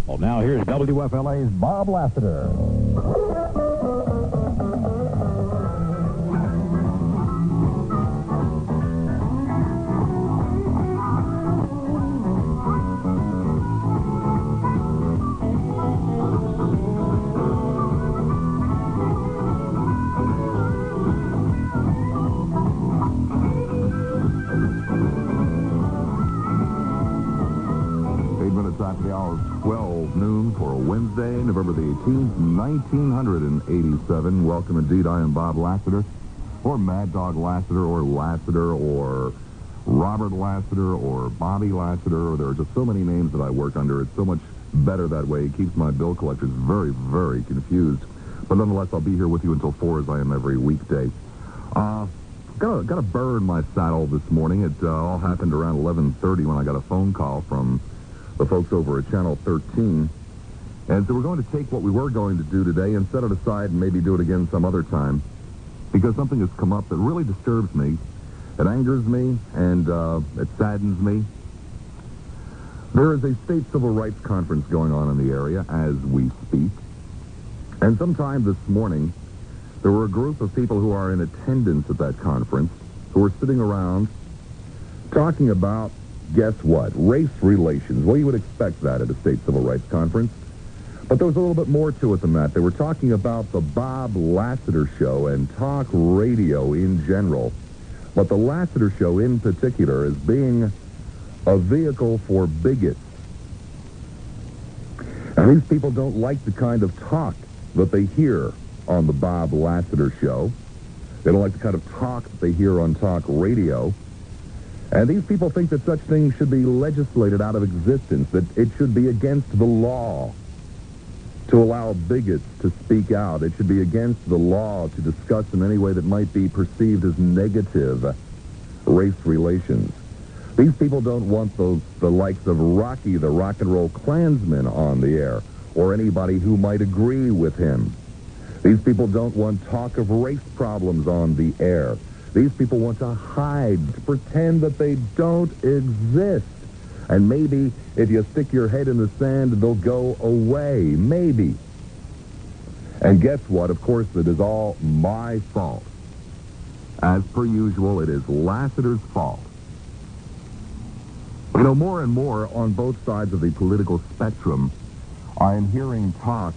Well, now here's WFLA's Bob Lassiter. After the hour of 12 noon for Wednesday, November the 18th, 1987. Welcome indeed. I am Bob Lassiter, or Mad Dog Lassiter, or Lassiter, or Robert Lassiter, or Bobby Lassiter. There are just so many names that I work under. It's so much better that way. It keeps my bill collectors very, very confused. But nonetheless, I'll be here with you until 4 as I am every weekday. Got a burr in my saddle this morning. It all happened around 11:30 when I got a phone call from the folks over at Channel 13. And so we're going to take what we were going to do today and set it aside and maybe do it again some other time, because something has come up that really disturbs me. It angers me, and it saddens me. There is a state civil rights conference going on in the area as we speak. And sometime this morning, there were a group of people who are in attendance at that conference who were sitting around talking about, guess what? Race relations. Well, you would expect that at a state civil rights conference. But there was a little bit more to it than that. They were talking about the Bob Lassiter Show and talk radio in general. But the Lassiter Show in particular is being a vehicle for bigots. And these people don't like the kind of talk that they hear on the Bob Lassiter Show. They don't like the kind of talk that they hear on talk radio. And these people think that such things should be legislated out of existence, that it should be against the law to allow bigots to speak out. It should be against the law to discuss in any way that might be perceived as negative race relations. These people don't want the likes of Rocky, the rock and roll Klansman, on the air, or anybody who might agree with him. These people don't want talk of race problems on the air. These people want to hide, to pretend that they don't exist. And maybe if you stick your head in the sand, they'll go away. Maybe. And guess what? Of course, it is all my fault. As per usual, it is Lassiter's fault. You know, more and more on both sides of the political spectrum, I am hearing talk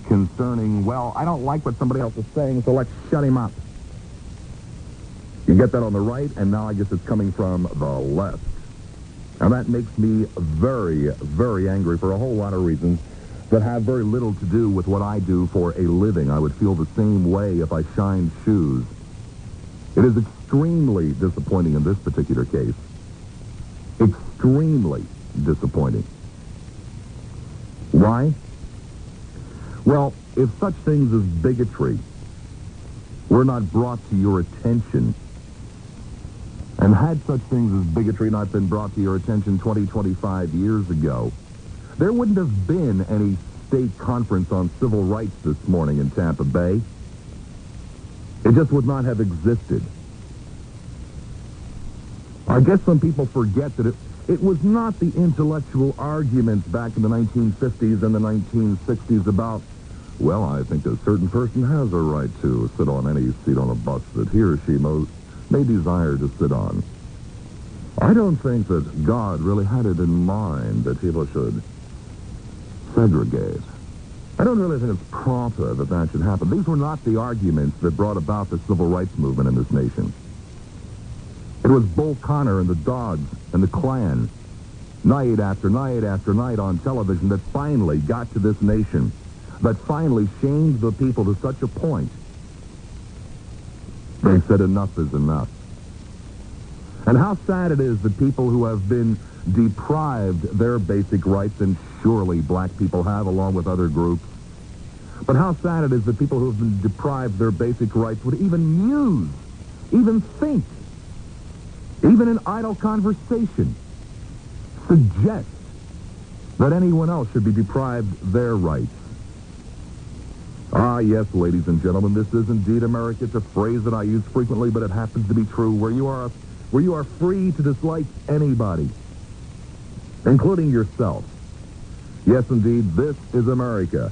concerning, well, I don't like what somebody else is saying, so let's shut him up. You get that on the right, and now I guess it's coming from the left. And that makes me very, very angry for a whole lot of reasons that have very little to do with what I do for a living. I would feel the same way if I shined shoes. It is extremely disappointing in this particular case. Extremely disappointing. Why? Well, if such things as bigotry were not brought to your attention, and had such things as bigotry not been brought to your attention 20, 25 years ago, there wouldn't have been any state conference on civil rights this morning in Tampa Bay. It just would not have existed. I guess some people forget that it was not the intellectual arguments back in the 1950s and the 1960s about, well, I think a certain person has a right to sit on any seat on a bus that he or she may desire to sit on. I don't think that God really had it in mind that people should segregate. I don't really think it's proper that that should happen. These were not the arguments that brought about the civil rights movement in this nation. It was Bull Connor and the Dogs and the Klan, night after night after night on television, that finally got to this nation, that finally shamed the people to such a point. They said enough is enough. And how sad it is that people who have been deprived their basic rights, and surely black people have along with other groups, but how sad it is that people who have been deprived their basic rights would even muse, even think, even in idle conversation, suggest that anyone else should be deprived their rights. Ah, yes, ladies and gentlemen, this is indeed America. It's a phrase that I use frequently, but it happens to be true, where you are free to dislike anybody, including yourself. Yes, indeed, this is America,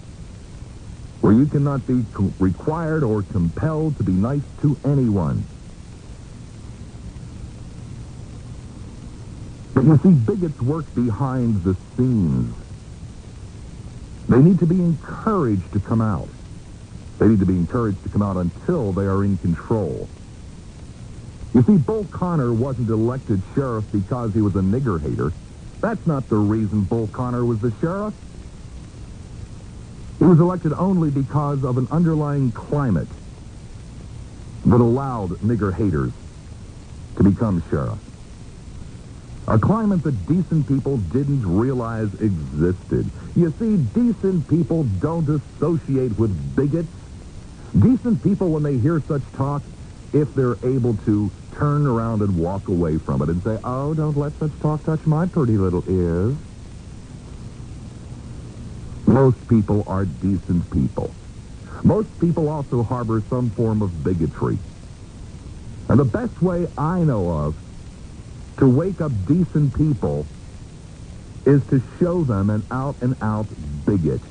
where you cannot be required or compelled to be nice to anyone. But you see, bigots work behind the scenes. They need to be encouraged to come out. They need to be encouraged to come out until they are in control. You see, Bull Connor wasn't elected sheriff because he was a nigger hater. That's not the reason Bull Connor was the sheriff. He was elected only because of an underlying climate that allowed nigger haters to become sheriff. A climate that decent people didn't realize existed. You see, decent people don't associate with bigots. Decent people, when they hear such talk, if they're able to turn around and walk away from it and say, oh, don't let such talk touch my pretty little ears. Most people are decent people. Most people also harbor some form of bigotry. And the best way I know of to wake up decent people is to show them an out-and-out bigot.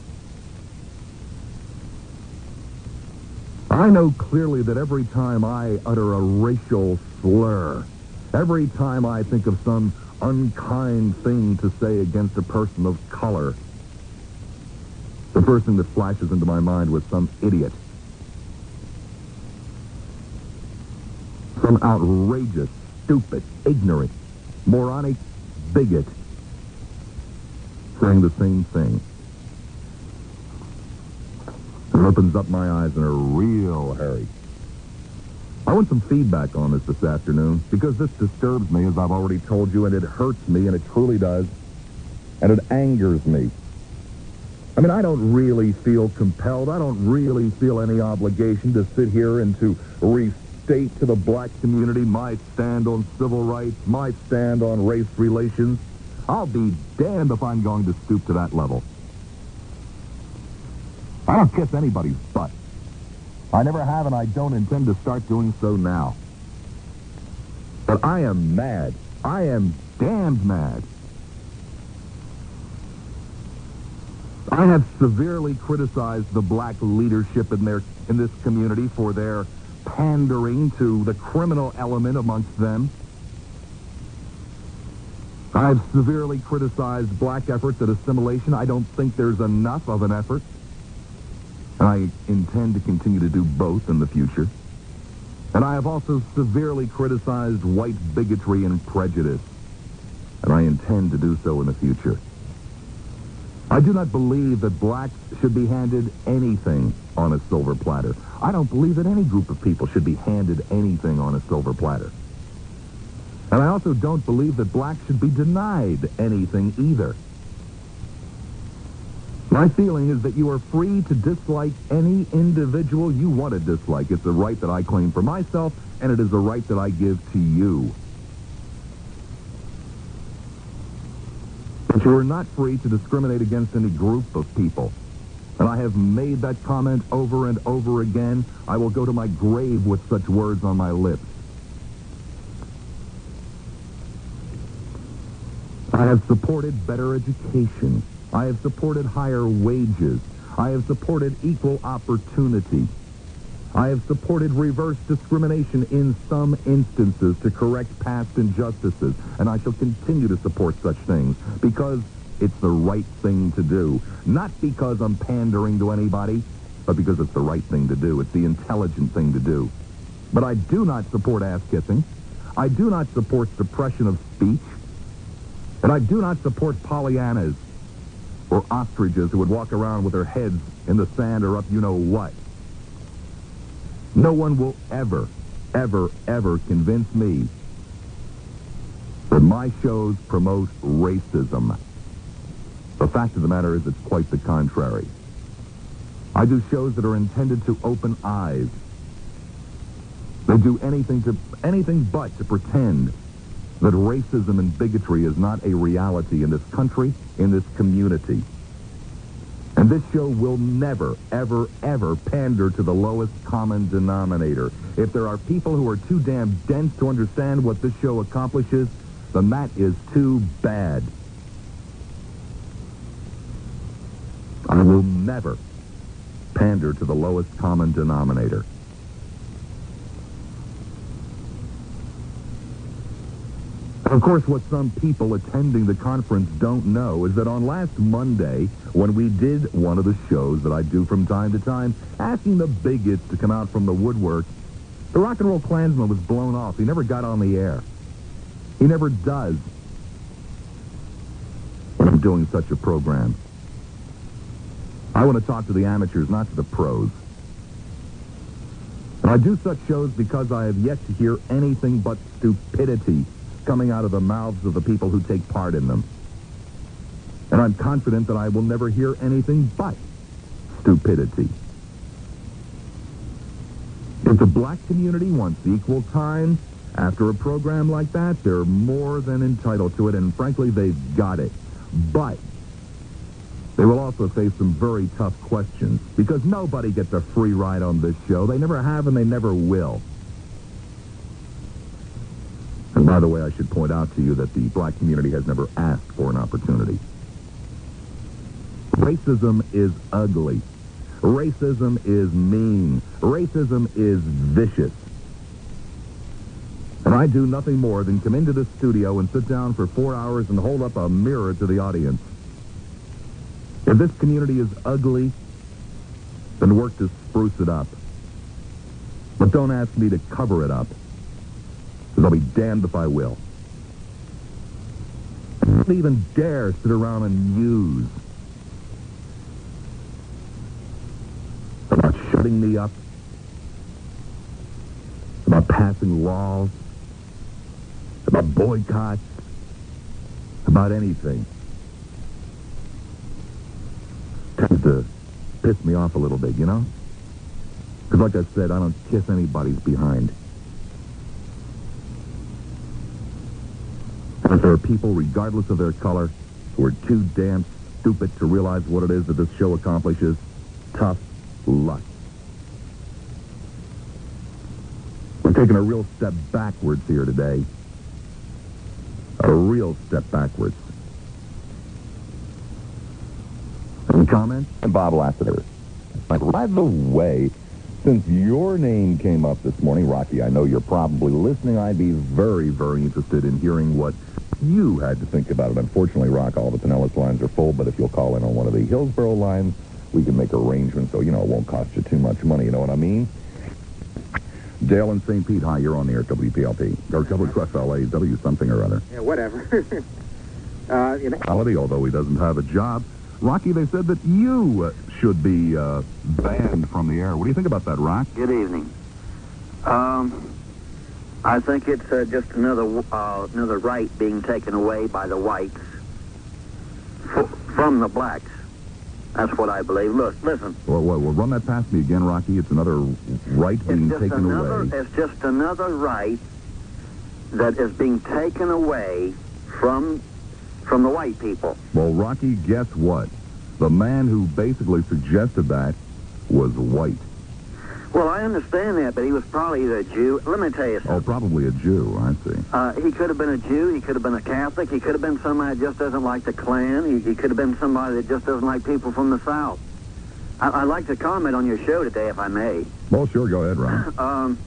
I know clearly that every time I utter a racial slur, every time I think of some unkind thing to say against a person of color, the first thing that flashes into my mind was some idiot. Some outrageous, stupid, ignorant, moronic bigot saying the same thing. It opens up my eyes in a real hurry. I want some feedback on this afternoon, because this disturbs me, as I've already told you, and it hurts me, and it truly does, and it angers me. I mean, I don't really feel compelled. I don't really feel any obligation to sit here and to restate to the black community my stand on civil rights, my stand on race relations. I'll be damned if I'm going to stoop to that level. I don't kiss anybody's butt. I never have, and I don't intend to start doing so now. But I am mad. I am damned mad. I have severely criticized the black leadership in this community for their pandering to the criminal element amongst them. I have severely criticized black efforts at assimilation. I don't think there's enough of an effort. And I intend to continue to do both in the future. And I have also severely criticized white bigotry and prejudice. And I intend to do so in the future. I do not believe that blacks should be handed anything on a silver platter. I don't believe that any group of people should be handed anything on a silver platter. And I also don't believe that blacks should be denied anything either. My feeling is that you are free to dislike any individual you want to dislike. It's a right that I claim for myself, and it is a right that I give to you. But you are not free to discriminate against any group of people. And I have made that comment over and over again. I will go to my grave with such words on my lips. I have supported better education. I have supported higher wages. I have supported equal opportunity. I have supported reverse discrimination in some instances to correct past injustices, and I shall continue to support such things because it's the right thing to do. Not because I'm pandering to anybody, but because it's the right thing to do. It's the intelligent thing to do. But I do not support ass-kissing. I do not support suppression of speech. And I do not support Pollyannas or ostriches who would walk around with their heads in the sand or up you-know-what. No one will ever, ever, ever convince me that my shows promote racism. The fact of the matter is it's quite the contrary. I do shows that are intended to open eyes. They do anything but to pretend that racism and bigotry is not a reality in this country, in this community. And this show will never, ever, ever pander to the lowest common denominator. If there are people who are too damn dense to understand what this show accomplishes, then that is too bad. I will never pander to the lowest common denominator. Of course, what some people attending the conference don't know is that on last Monday, when we did one of the shows that I do from time to time, asking the bigots to come out from the woodwork, the Rock and Roll Klansman was blown off. He never got on the air. He never does when I'm doing such a program. I want to talk to the amateurs, not to the pros. And I do such shows because I have yet to hear anything but stupidity coming out of the mouths of the people who take part in them. And I'm confident that I will never hear anything but stupidity. If the black community wants equal time after a program like that, they're more than entitled to it, and frankly, they've got it. But they will also face some very tough questions, because nobody gets a free ride on this show. They never have, and they never will. And by the way, I should point out to you that the black community has never asked for an opportunity. Racism is ugly. Racism is mean. Racism is vicious. And I do nothing more than come into the studio and sit down for 4 hours and hold up a mirror to the audience. If this community is ugly, then work to spruce it up. But don't ask me to cover it up, because I'll be damned if I will. Don't even dare sit around and muse about shutting me up, about passing laws, about boycotts, about anything. Tends to piss me off a little bit, you know? Because like I said, I don't kiss anybody's behind. And if there are people, regardless of their color, who are too damn stupid to realize what it is that this show accomplishes, tough luck. We're taking a real step backwards here today. A real step backwards. Any comments? And Bob Lassiter. By the way, since your name came up this morning, Rocky, I know you're probably listening. I'd be very, very interested in hearing what you had to think about it. Unfortunately, Rock, all the Pinellas lines are full, but if you'll call in on one of the Hillsborough lines, we can make arrangements so, it won't cost you too much money. You know what I mean? Dale in St. Pete, hi, you're on the air, WPLP. Or WFLA, W something or other. Yeah, whatever. Although he doesn't have a job. Rocky, they said that you should be banned from the air. What do you think about that, Rock? Good evening. I think it's just another right being taken away by the whites from the blacks. That's what I believe. Look, listen. Well, run that past me again, Rocky. It's another right being taken away. It's just another right that is being taken away from the white people. Well, Rocky, guess what? The man who basically suggested that was white. Well, I understand that, but he was probably either a Jew. Let me tell you something. Oh, probably a Jew, I see. He could have been a Jew. He could have been a Catholic. He could have been somebody that just doesn't like the Klan. He could have been somebody that just doesn't like people from the South. I'd like to comment on your show today, if I may. Well, sure, go ahead, Ron.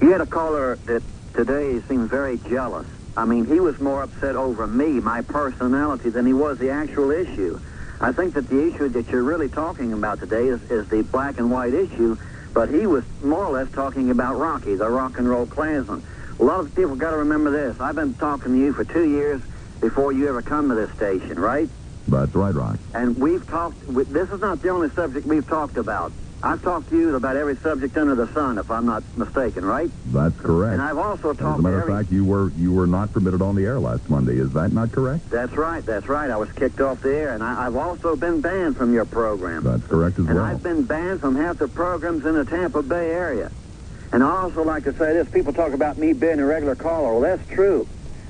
You had a caller that today seemed very jealous. I mean, he was more upset over me, my personality, than he was the actual issue. I think that the issue that you're really talking about today is the black and white issue, but he was more or less talking about Rocky, the rock and roll Klansman. A lot of people got to remember this. I've been talking to you for 2 years before you ever come to this station, right? That's right, Rock. And we've talked, this is not the only subject we've talked about. I've talked to you about every subject under the sun, if I'm not mistaken, right? That's correct. And I've also talked As a matter of fact, you were not permitted on the air last Monday. Is that not correct? That's right. I was kicked off the air, and I've also been banned from your program. That's correct as well. And I've been banned from half the programs in the Tampa Bay area. And I also like to say this. People talk about me being a regular caller. Well, that's true.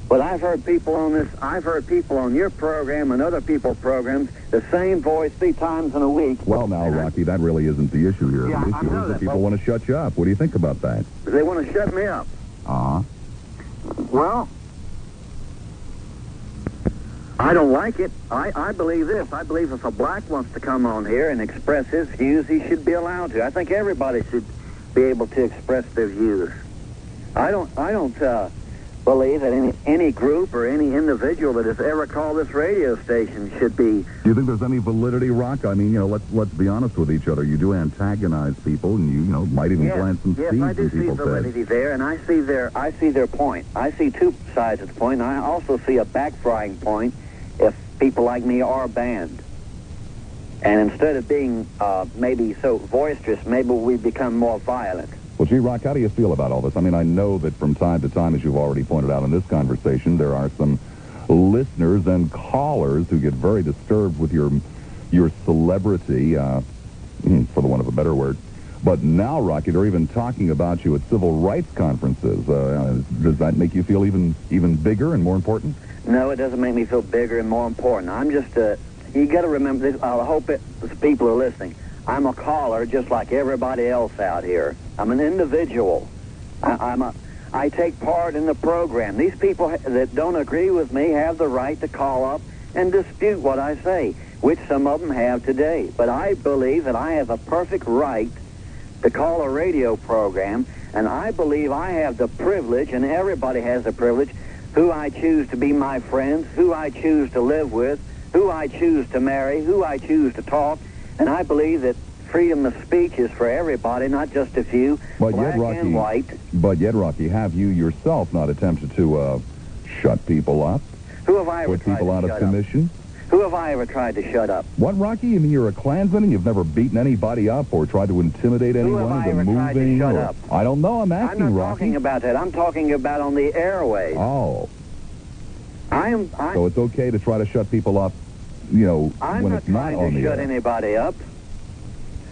But I've heard people on your program and other people's programs, the same voice 3 times in a week. Well, now, Rocky, that really isn't the issue here. Yeah, the issue is that people want to shut you up. What do you think about that? They want to shut me up. Uh-huh. Well, I don't like it. I believe this. I believe if a black wants to come on here and express his views, he should be allowed to. I think everybody should be able to express their views. I don't believe that any group or any individual that has ever called this radio station should be. Do you think there's any validity, Rock? I mean, let's be honest with each other. You do antagonize people, and you might even plant some seeds in people's heads. Yes, I do see validity there, and I see their point. I see two sides of the point, and I also see a backfiring point if people like me are banned. And instead of being maybe so boisterous, maybe we become more violent. Well, gee, Rock, how do you feel about all this? I mean, I know that from time to time, as you've already pointed out in this conversation, there are some listeners and callers who get very disturbed with your celebrity, for the want of a better word. But now, Rocky, they're even talking about you at civil rights conferences. Does that make you feel even bigger and more important? No, it doesn't make me feel bigger and more important. I'm just, you got to remember this. I hope people are listening. I'm a caller just like everybody else out here. I'm an individual. I take part in the program. These people that don't agree with me have the right to call up and dispute what I say, which some of them have today. But I believe that I have a perfect right to call a radio program, and I believe I have the privilege, and everybody has the privilege, who I choose to be my friends, who I choose to live with, who I choose to marry, who I choose to talk. And I believe that freedom of speech is for everybody, not just a few, black and white. But yet, Rocky, have you yourself not attempted to shut people up? Who have I ever tried to shut up? Put people out of commission? Who have I ever tried to shut up? What, Rocky? You mean you're a Klansman and you've never beaten anybody up or tried to intimidate anyone into moving? Tried to shut up? I don't know. I'm asking, Rocky. I'm not talking about that. I'm talking about on the airways. Oh. So it's okay to try to shut people up, when it's not on the air. I'm not trying to shut anybody up.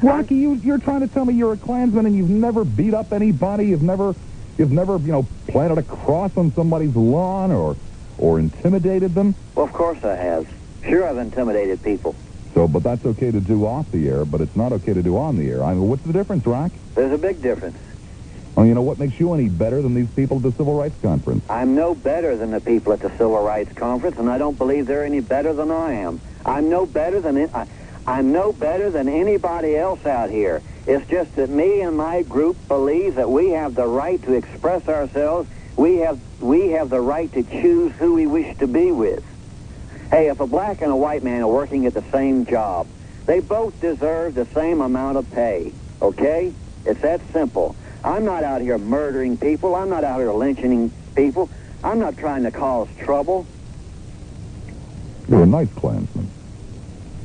Rocky, you're trying to tell me you're a Klansman and you've never beat up anybody, you've never planted a cross on somebody's lawn or intimidated them? Well, of course I have. Sure, I've intimidated people. But that's okay to do off the air, but it's not okay to do on the air. I mean, what's the difference, Rock? There's a big difference. Well, what makes you any better than these people at the Civil Rights Conference? I'm no better than the people at the Civil Rights Conference, and I don't believe they're any better than I am. I'm no better than anybody else out here. It's just that me and my group believe that we have the right to express ourselves. We have the right to choose who we wish to be with. Hey, if a black and a white man are working at the same job, they both deserve the same amount of pay, okay? It's that simple. I'm not out here murdering people. I'm not out here lynching people. I'm not trying to cause trouble. You're a nice Klansman.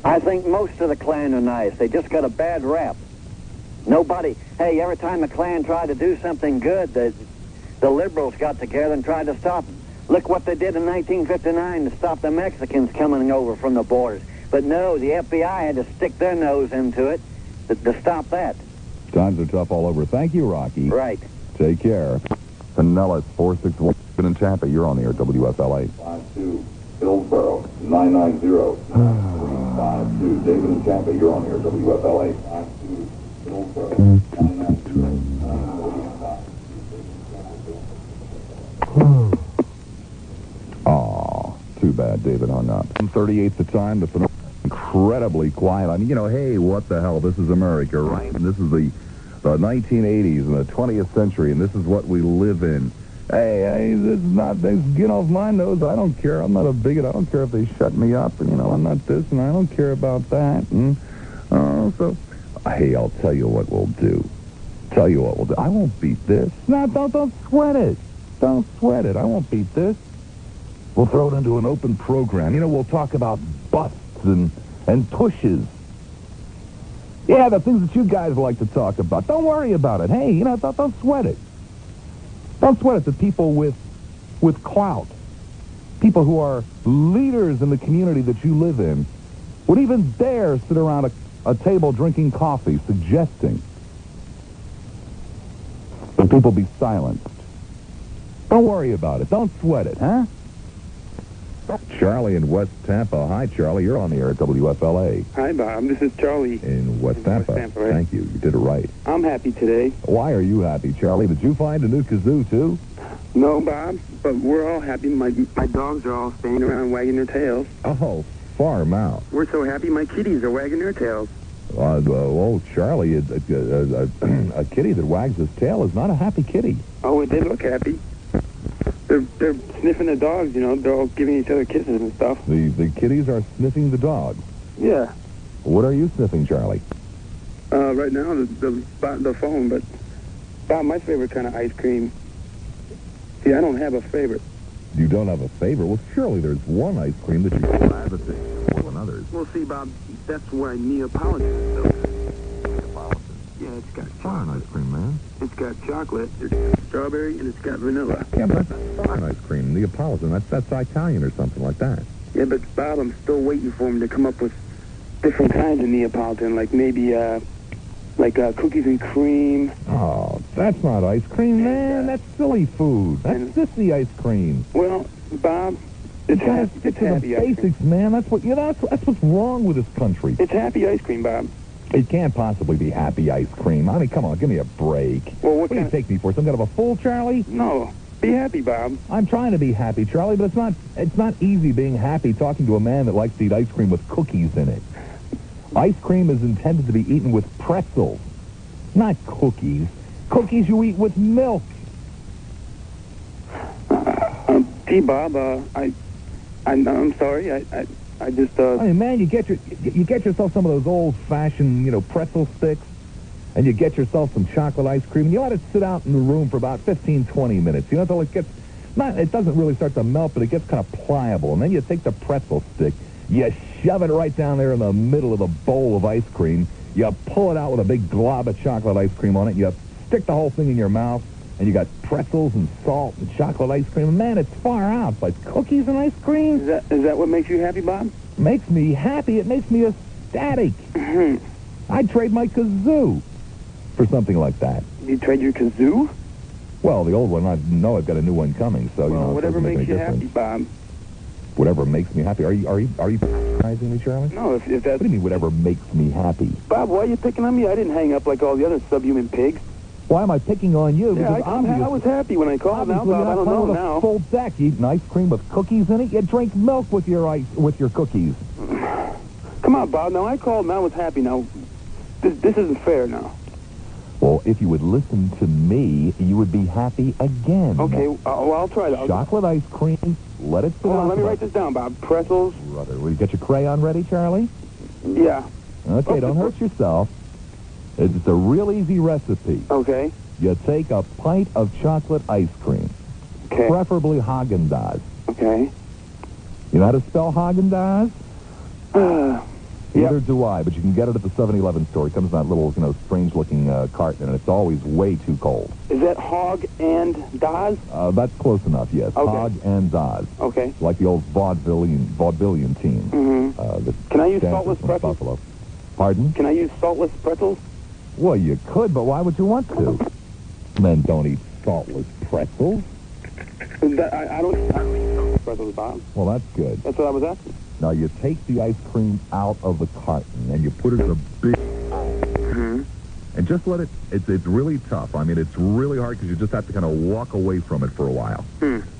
I think most of the Klan are nice. They just got a bad rap. Hey, every time the Klan tried to do something good, the liberals got together and tried to stop them. Look what they did in 1959 to stop the Mexicans coming over from the borders. But no, the FBI had to stick their nose into it to stop that. Times are tough all over. Thank you, Rocky. Right. Take care. Pinellas, 461 in Tampa. You're on the air, WFLA. 52, Hillsborough, 990. 352, David in Tampa. You're on the air, WFLA. 52, Hillsborough, 990. Aw, too bad David hung up. 38's the time. It's been incredibly quiet. I mean, hey, what the hell? This is America, right? And this is the 1980s and the 20th century, and this is what we live in. Hey, this is not, get off my nose. I don't care. I'm not a bigot. I don't care if they shut me up, and, I'm not this, and I don't care about that. And, hey, I'll tell you what we'll do. I won't beat this. No, don't sweat it. Don't sweat it. I won't beat this. We'll throw it into an open program. We'll talk about busts and pushes. Yeah, the things that you guys like to talk about. Don't worry about it. Hey, don't sweat it. Don't sweat it. The people with clout, people who are leaders in the community that you live in, would even dare sit around a table drinking coffee, suggesting that people be silenced. Don't worry about it. Don't sweat it, huh? Charlie in West Tampa. Hi, Charlie. You're on the air at WFLA. Hi, Bob. This is Charlie. In West Tampa. Right? Thank you. You did it right. I'm happy today. Why are you happy, Charlie? Did you find a new kazoo, too? No, Bob, but we're all happy. My dogs are all staying around wagging their tails. Oh, farm out. We're so happy my kitties are wagging their tails. Oh, Charlie, a kitty that wags his tail is not a happy kitty. Oh, they look happy. They're sniffing the dogs, you know. They're all giving each other kisses and stuff. The kitties are sniffing the dogs. Yeah. What are you sniffing, Charlie? Right now, the phone, but Bob, my favorite kind of ice cream. See, I don't have a favorite. You don't have a favorite? Well, surely there's one ice cream that you gravitate more than others. Well, see, Bob, that's why Neapolitan is so. Yeah, it's got Fine ice cream, man. It's got chocolate, it's got strawberry, and it's got vanilla. Yeah, but that's fine ice cream. Neapolitan, that's Italian or something like that. Yeah, but Bob, I'm still waiting for him to come up with different kinds of Neapolitan, like maybe, cookies and cream. Oh, that's not ice cream, man. That's silly food. That's sissy ice cream. Well, Bob, it's happy the ice cream. basics, man. That's what's wrong with this country. It's happy ice cream, Bob. It can't possibly be happy ice cream. I mean, come on, give me a break. Well, what do you take me for? Some kind of a fool, Charlie? No. Be happy, Bob. I'm trying to be happy, Charlie, but it's not easy being happy talking to a man that likes to eat ice cream with cookies in it. Ice cream is intended to be eaten with pretzels, not cookies. Cookies you eat with milk. Gee, Bob, I'm sorry. I just, I mean, man, you get yourself some of those old-fashioned, pretzel sticks, and you get yourself some chocolate ice cream, and you let it sit out in the room for about 15, 20 minutes. You know, until it doesn't really start to melt, but it gets kind of pliable. And then you take the pretzel stick, you shove it right down there in the middle of the bowl of ice cream, you pull it out with a big glob of chocolate ice cream on it, you stick the whole thing in your mouth, and you got pretzels and salt and chocolate ice cream. And man, it's far out. But cookies and ice cream? Is that what makes you happy, Bob? Makes me happy. It makes me ecstatic. I'd trade my kazoo for something like that. You trade your kazoo? Well, the old one, I know I've got a new one coming, so, whatever makes you difference. happy, Bob. Whatever makes me happy. Are you patronizing me, Charlie? No, if that's... What do you mean, whatever makes me happy? Bob, why are you picking on me? I didn't hang up like all the other subhuman pigs. Why am I picking on you? Yeah, I was happy when I called. Now, Bob, I don't know now. Full deck, eating ice cream with cookies in it. You drink milk with your cookies. Come on, Bob. Now I called. Now I was happy. Now this isn't fair. Now. Well, if you would listen to me, you would be happy again. Okay. Well, I'll try that. Chocolate ice cream. Let it sit Hold on. out. Let me write this down, Bob. Pretzels. Brother, will you get your crayon ready, Charlie? Yeah. Okay. Don't hurt yourself. It's a real easy recipe. Okay. You take a pint of chocolate ice cream, preferably Haagen-Dazs. Okay. You know how to spell Haagen-Dazs? Neither Yep. do I, but you can get it at the 7-Eleven store. It comes in that little, strange-looking carton, and it's always way too cold. Is that Hog and Daz? That's close enough, yes. Okay. Hog and Daz. Okay. Like the old vaudevillian team. Mm-hmm. Can I use saltless pretzels? Buffalo. Pardon? Can I use saltless pretzels? Well, you could, but why would you want to? Men don't eat saltless pretzels. I don't eat saltless pretzels, Bob. Well, that's good. That's what I was asking. Now, you take the ice cream out of the carton, and you put it in a big bowl. And just let it's really tough. I mean, it's really hard because you just have to kind of walk away from it for a while.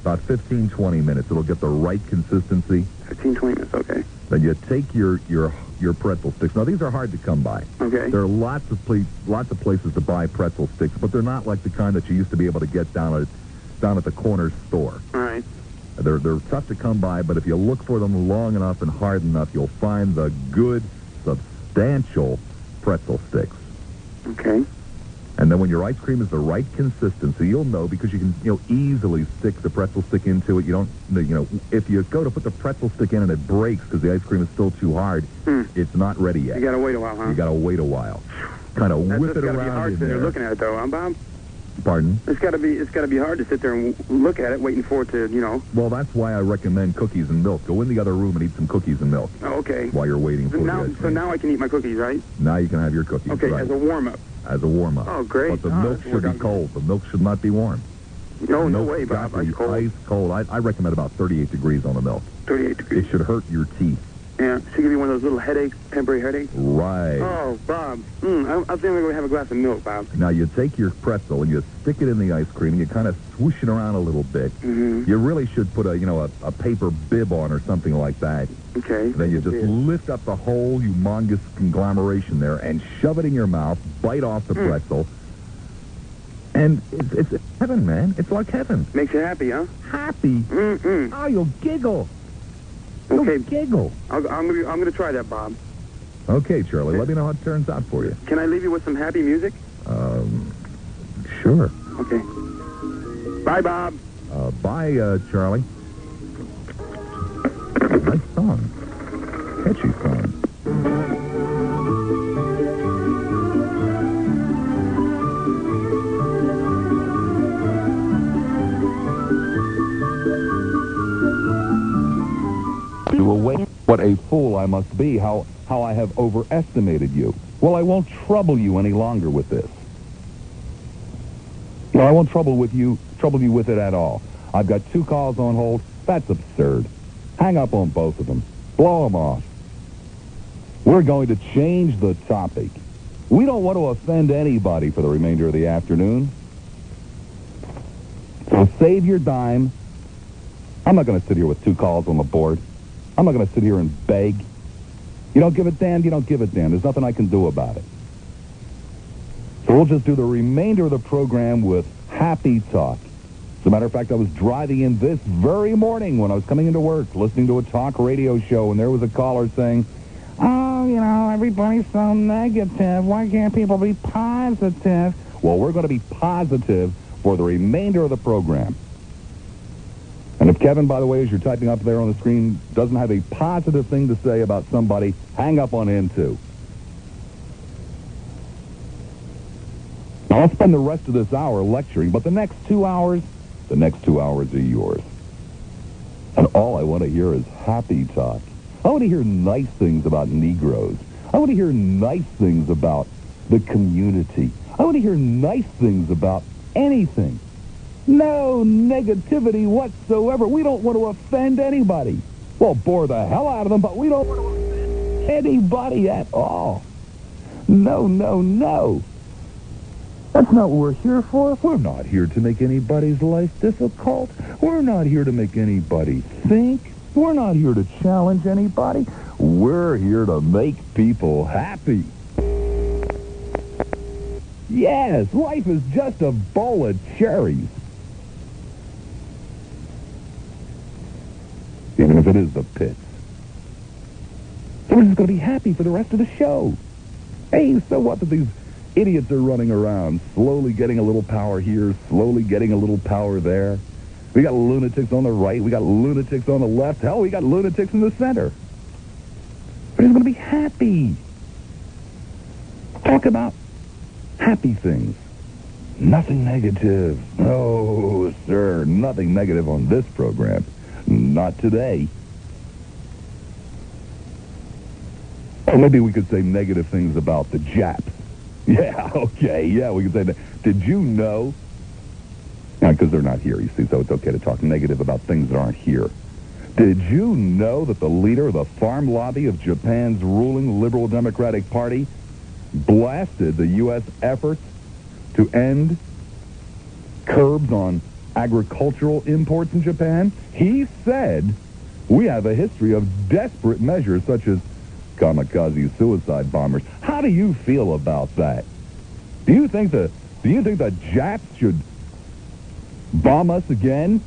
About 15, 20 minutes. It'll get the right consistency. 15, 20 minutes, okay. Then you take your pretzel sticks. Now, these are hard to come by. Okay. There are lots of places to buy pretzel sticks, but they're not like the kind that you used to be able to get down at the corner store. All right. They're tough to come by, but if you look for them long enough and hard enough, you'll find the good, substantial pretzel sticks. Okay. And then when your ice cream is the right consistency, you'll know because you can, easily stick the pretzel stick into it. You don't, if you go to put the pretzel stick in and it breaks because the ice cream is still too hard, it's not ready yet. You gotta wait a while, huh? You gotta wait a while. Kind of whip it around in there. It's gotta be hard sitting there looking at it, though, huh, Bob? Pardon? It's gotta be hard to sit there and look at it, waiting for it to, Well, that's why I recommend cookies and milk. Go in the other room and eat some cookies and milk. Oh, okay. While you're waiting for the ice cream. So now I can eat my cookies, right? Now you can have your cookies. Okay, right. as a warm-up. As a warm-up. Oh, great. But the milk should be cold. The milk should not be warm. No way, Bob. Ice cold. Ice cold. I recommend about 38 degrees on the milk. 38 degrees. It should hurt your teeth. Yeah, she give you one of those little headaches, temporary headaches. Right. Oh, Bob. I think I'm going to have a glass of milk, Bob. Now, you take your pretzel and you stick it in the ice cream and you kind of swoosh it around a little bit. Mm-hmm. You really should put a paper bib on or something like that. Okay. Then you just lift up the whole humongous conglomeration there and shove it in your mouth, bite off the pretzel. And it's heaven, man. It's like heaven. Makes you happy, huh? Happy? Mm-mm. Oh, you'll giggle. Okay. You'll giggle. I'm gonna try that, Bob. Okay, Charlie. Let me know how it turns out for you. Can I leave you with some happy music? Sure. Okay. Bye, Bob. Bye, Charlie. Nice song. Catchy song. You awake? What a fool I must be, how I have overestimated you. Well, I won't trouble you any longer with this. No, I won't trouble you with it at all. I've got 2 calls on hold. That's absurd. Hang up on both of them. Blow them off. We're going to change the topic. We don't want to offend anybody for the remainder of the afternoon. So save your dime. I'm not going to sit here with 2 calls on the board. I'm not going to sit here and beg. You don't give a damn, you don't give a damn. There's nothing I can do about it. So we'll just do the remainder of the program with happy talk. As a matter of fact, I was driving in this very morning when I was coming into work, listening to a talk radio show, and there was a caller saying, oh, everybody's so negative. Why can't people be positive? Well, we're going to be positive for the remainder of the program. And if Kevin, by the way, as you're typing up there on the screen, doesn't have a positive thing to say about somebody, hang up on him, too. Now, I'll spend the rest of this hour lecturing, but the next 2 hours are yours. And all I want to hear is happy talk. I want to hear nice things about Negroes. I want to hear nice things about the community. I want to hear nice things about anything. No negativity whatsoever. We don't want to offend anybody. We'll bore the hell out of them, but we don't want to offend anybody at all. No, no, no. That's not what we're here for. We're not here to make anybody's life difficult. We're not here to make anybody think. We're not here to challenge anybody. We're here to make people happy. Yes, life is just a bowl of cherries. Even if it is the pits. So we're just going to be happy for the rest of the show. Hey, so what that these idiots are running around, slowly getting a little power here, slowly getting a little power there. We got lunatics on the right, we got lunatics on the left, hell, we got lunatics in the center. We're just going to be happy. Talk about happy things. Nothing negative. No, sir, nothing negative on this program. Not today. Or maybe we could say negative things about the Japs. Yeah, okay, yeah, we could say that. Did you know? Because they're not here, you see, so it's okay to talk negative about things that aren't here. Did you know that the leader of the farm lobby of Japan's ruling Liberal Democratic Party blasted the U.S. efforts to end curbs on agricultural imports in Japan? He said, we have a history of desperate measures such as kamikaze suicide bombers. How do you feel about that? Do you think the Japs should bomb us again?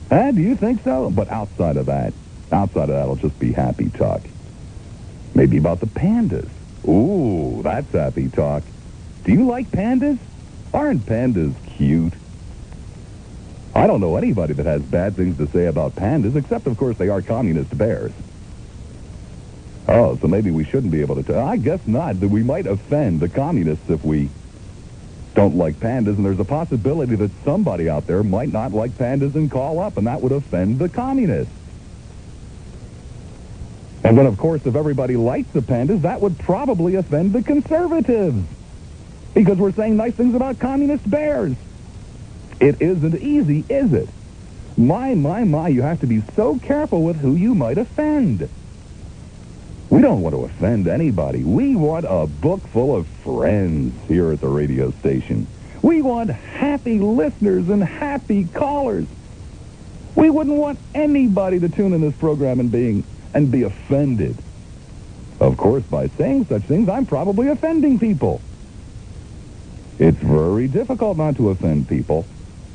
Do you think so? But outside of that, it'll just be happy talk. Maybe about the pandas. Ooh, that's happy talk. Do you like pandas? Aren't pandas cute? I don't know anybody that has bad things to say about pandas, except, of course, they are communist bears. Oh, so maybe we shouldn't be able to... I guess not. That we might offend the communists if we don't like pandas, and there's a possibility that somebody out there might not like pandas and call up, and that would offend the communists. And then, of course, if everybody likes the pandas, that would probably offend the conservatives, because we're saying nice things about communist bears. It isn't easy, is it? My, you have to be so careful with who you might offend. We don't want to offend anybody. We want a book full of friends here at the radio station. We want happy listeners and happy callers. We wouldn't want anybody to tune in this program and be offended. Of course, by saying such things, I'm probably offending people. It's very difficult not to offend people.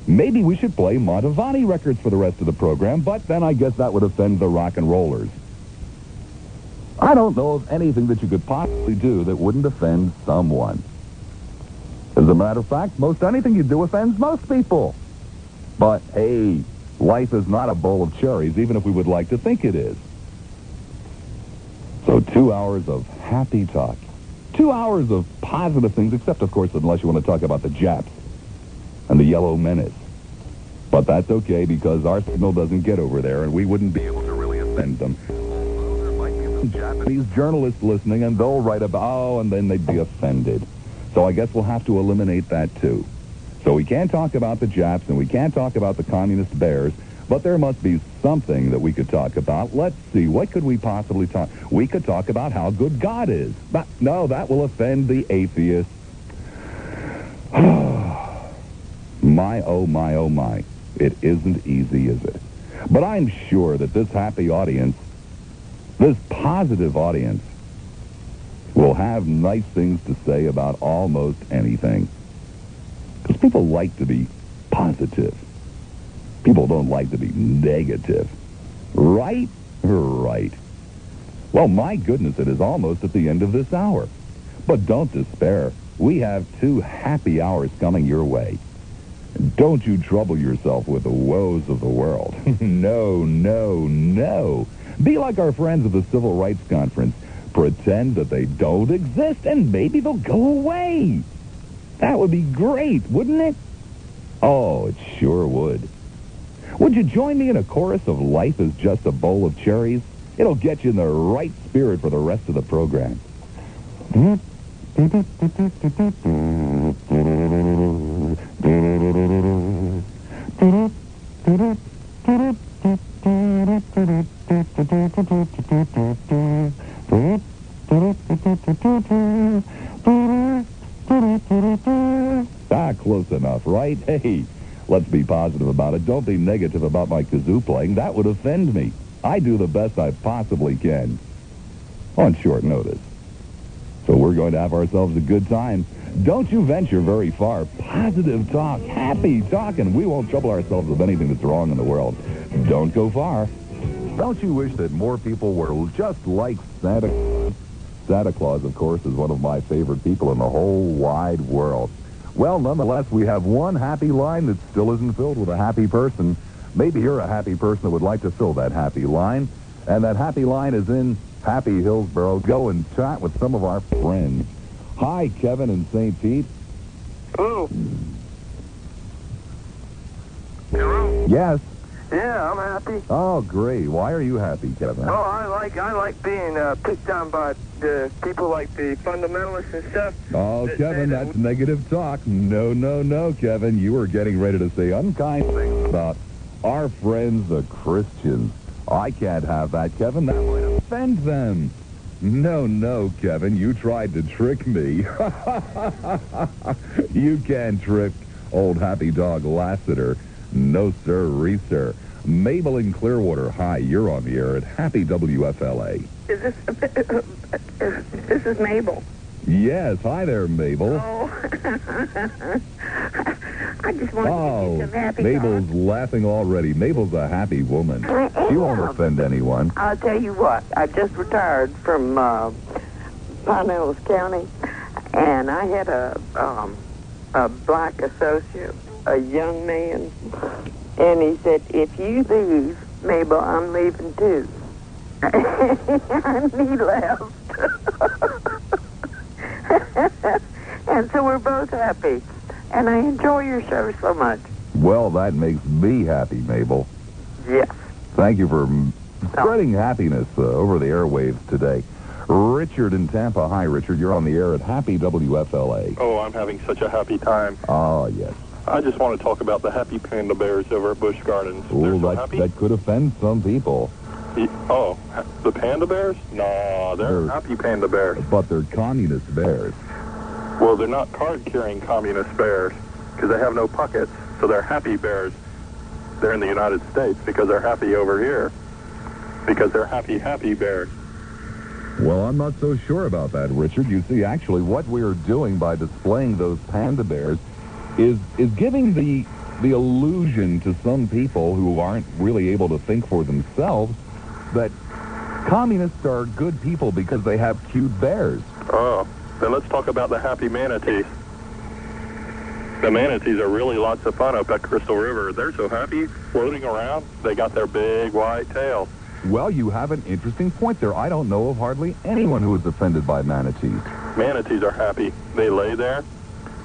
Maybe we should play Montevani records for the rest of the program, but then I guess that would offend the rock and rollers. I don't know of anything that you could possibly do that wouldn't offend someone. As a matter of fact, most anything you do offends most people. But, hey, life is not a bowl of cherries, even if we would like to think it is. So 2 hours of happy talk. 2 hours of positive things, except, of course, unless you want to talk about the Japs and the Yellow Menace. But that's okay, because our signal doesn't get over there, and we wouldn't be able to really offend them. There might be some Japanese journalists listening, and they'll write about, and then they'd be offended. So I guess we'll have to eliminate that, too. So we can't talk about the Japs, and we can't talk about the communist bears, but there must be something that we could talk about. Let's see, what could we possibly talk? We could talk about how good God is. But no, that will offend the atheists. My, oh my, oh my. It isn't easy, is it? But I'm sure that this happy audience, this positive audience, will have nice things to say about almost anything. Because people like to be positive. People don't like to be negative. Right? Right. Well, my goodness, it is almost at the end of this hour. But don't despair. We have 2 happy hours coming your way. Don't you trouble yourself with the woes of the world. No, no, no. Be like our friends at the Civil Rights Conference. Pretend that they don't exist, and maybe they'll go away. That would be great, wouldn't it? Oh, it sure would. Would you join me in a chorus of Life is Just a Bowl of Cherries? It'll get you in the right spirit for the rest of the program. Close enough, right? Hey, let's be positive about it. Don't be negative about my kazoo playing. That would offend me. I do the best I possibly can on short notice. So we're going to have ourselves a good time. Don't you venture very far. Positive talk, happy talk, and we won't trouble ourselves with anything that's wrong in the world. Don't go far. Don't you wish that more people were just like Santa Claus? Santa Claus, of course, is one of my favorite people in the whole wide world. Well, nonetheless, we have one happy line that still isn't filled with a happy person. Maybe you're a happy person that would like to fill that happy line. And that happy line is in Happy Hillsboro. Go and chat with some of our friends. Hi, Kevin in St. Pete. Hello. Hello? Yes. Yeah, I'm happy. Oh, great. Why are you happy, Kevin? Oh, I like being picked on by the people like the fundamentalists and stuff. Oh, Kevin, that's negative talk. No, no, no, Kevin. You were getting ready to say unkind things about our friends, the Christians. I can't have that, Kevin. That might offend them. No, no, Kevin. You tried to trick me. You can't trick old happy dog Lassiter. No, sir, sir. Mabel in Clearwater. Hi, you're on the air at Happy WFLA. This is Mabel. Yes, hi there, Mabel. Oh, I just wanted to get some happy Mabel's talk. laughing already. Mabel's a happy woman. She won't offend anyone. I'll tell you what. I just retired from Pinellas County, and I had a black associate, a young man, and he said, "If you leave, Mabel, I'm leaving too." And he left. And so we're both happy. And I enjoy your show so much. Well, that makes me happy, Mabel. Yes. Thank you for spreading happiness over the airwaves today. Richard in Tampa. Hi, Richard. You're on the air at Happy WFLA. Oh, I'm having such a happy time. Oh, yes. I just want to talk about the happy panda bears over at Busch Gardens. Ooh, They're so that happy. could offend some people. Oh, the panda bears? No, they're happy panda bears. But they're communist bears. Well, they're not card-carrying communist bears because they have no pockets, so they're happy bears. They're in the United States because they're happy over here. Because they're happy bears. Well, I'm not so sure about that, Richard. You see, actually, what we're doing by displaying those panda bears is giving the illusion to some people who aren't really able to think for themselves that communists are good people because they have cute bears. Oh, then let's talk about the happy manatees. The manatees are really lots of fun up at Crystal River. They're so happy floating around. They got their big white tails. Well, you have an interesting point there. I don't know of hardly anyone who is offended by manatees. Manatees are happy. They lay there.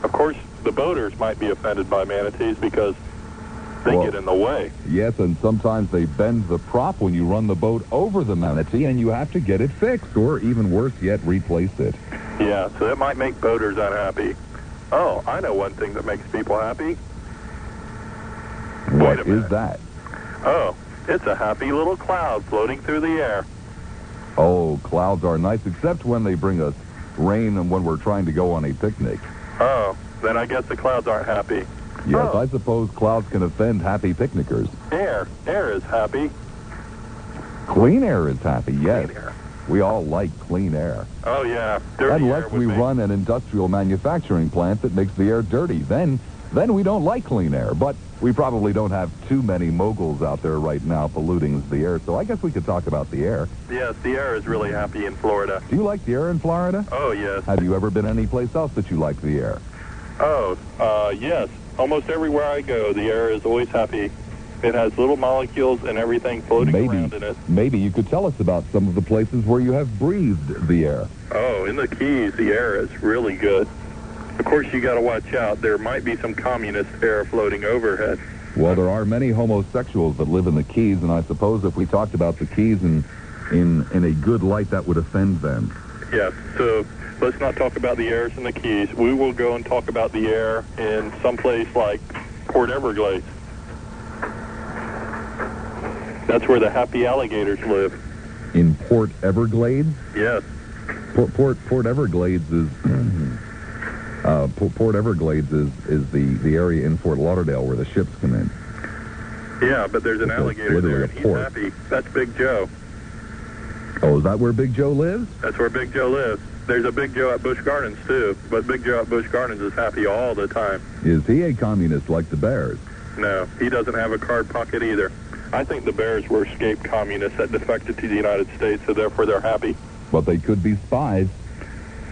Of course, the boaters might be offended by manatees because they get in the way. Yes, and sometimes they bend the prop when you run the boat over the manatee, and you have to get it fixed, or even worse yet, replace it. Yeah, so that might make boaters unhappy. Oh, I know one thing that makes people happy. What is that? Oh, it's a happy little cloud floating through the air. Oh, clouds are nice, except when they bring us rain and when we're trying to go on a picnic. Oh, then I guess the clouds aren't happy. Yes, I suppose clouds can offend happy picnickers. Air is happy. Clean air is happy, yes. Clean air. We all like clean air. Oh, yeah. Dirty Unless air would we make... run an industrial manufacturing plant that makes the air dirty. Then we don't like clean air. But we probably don't have too many moguls out there right now polluting the air. So I guess we could talk about the air. Yes, the air is really happy in Florida. Do you like the air in Florida? Oh, yes. Have you ever been anyplace else that you like the air? Oh, yes. Almost everywhere I go, the air is always happy. It has little molecules and everything floating around in it. Maybe you could tell us about some of the places where you have breathed the air. Oh, in the Keys, the air is really good. Of course, you got to watch out. There might be some communist air floating overhead. Well, there are many homosexuals that live in the Keys, and I suppose if we talked about the Keys in a good light, that would offend them. Yes, so let's not talk about the airs in the Keys. We will go and talk about the air in some place like Port Everglades. That's where the happy alligators live. In Port Everglades? Yes. Port Everglades is Port Everglades is the area in Fort Lauderdale where the ships come in. Yeah, but there's an alligator there, and he's happy. That's Big Joe. Oh, is that where Big Joe lives? That's where Big Joe lives. There's a Big Joe at Busch Gardens, too, but Big Joe at Busch Gardens is happy all the time. Is he a communist like the Bears? No, he doesn't have a card pocket either. I think the Bears were escaped communists that defected to the United States, so therefore they're happy. But they could be spies.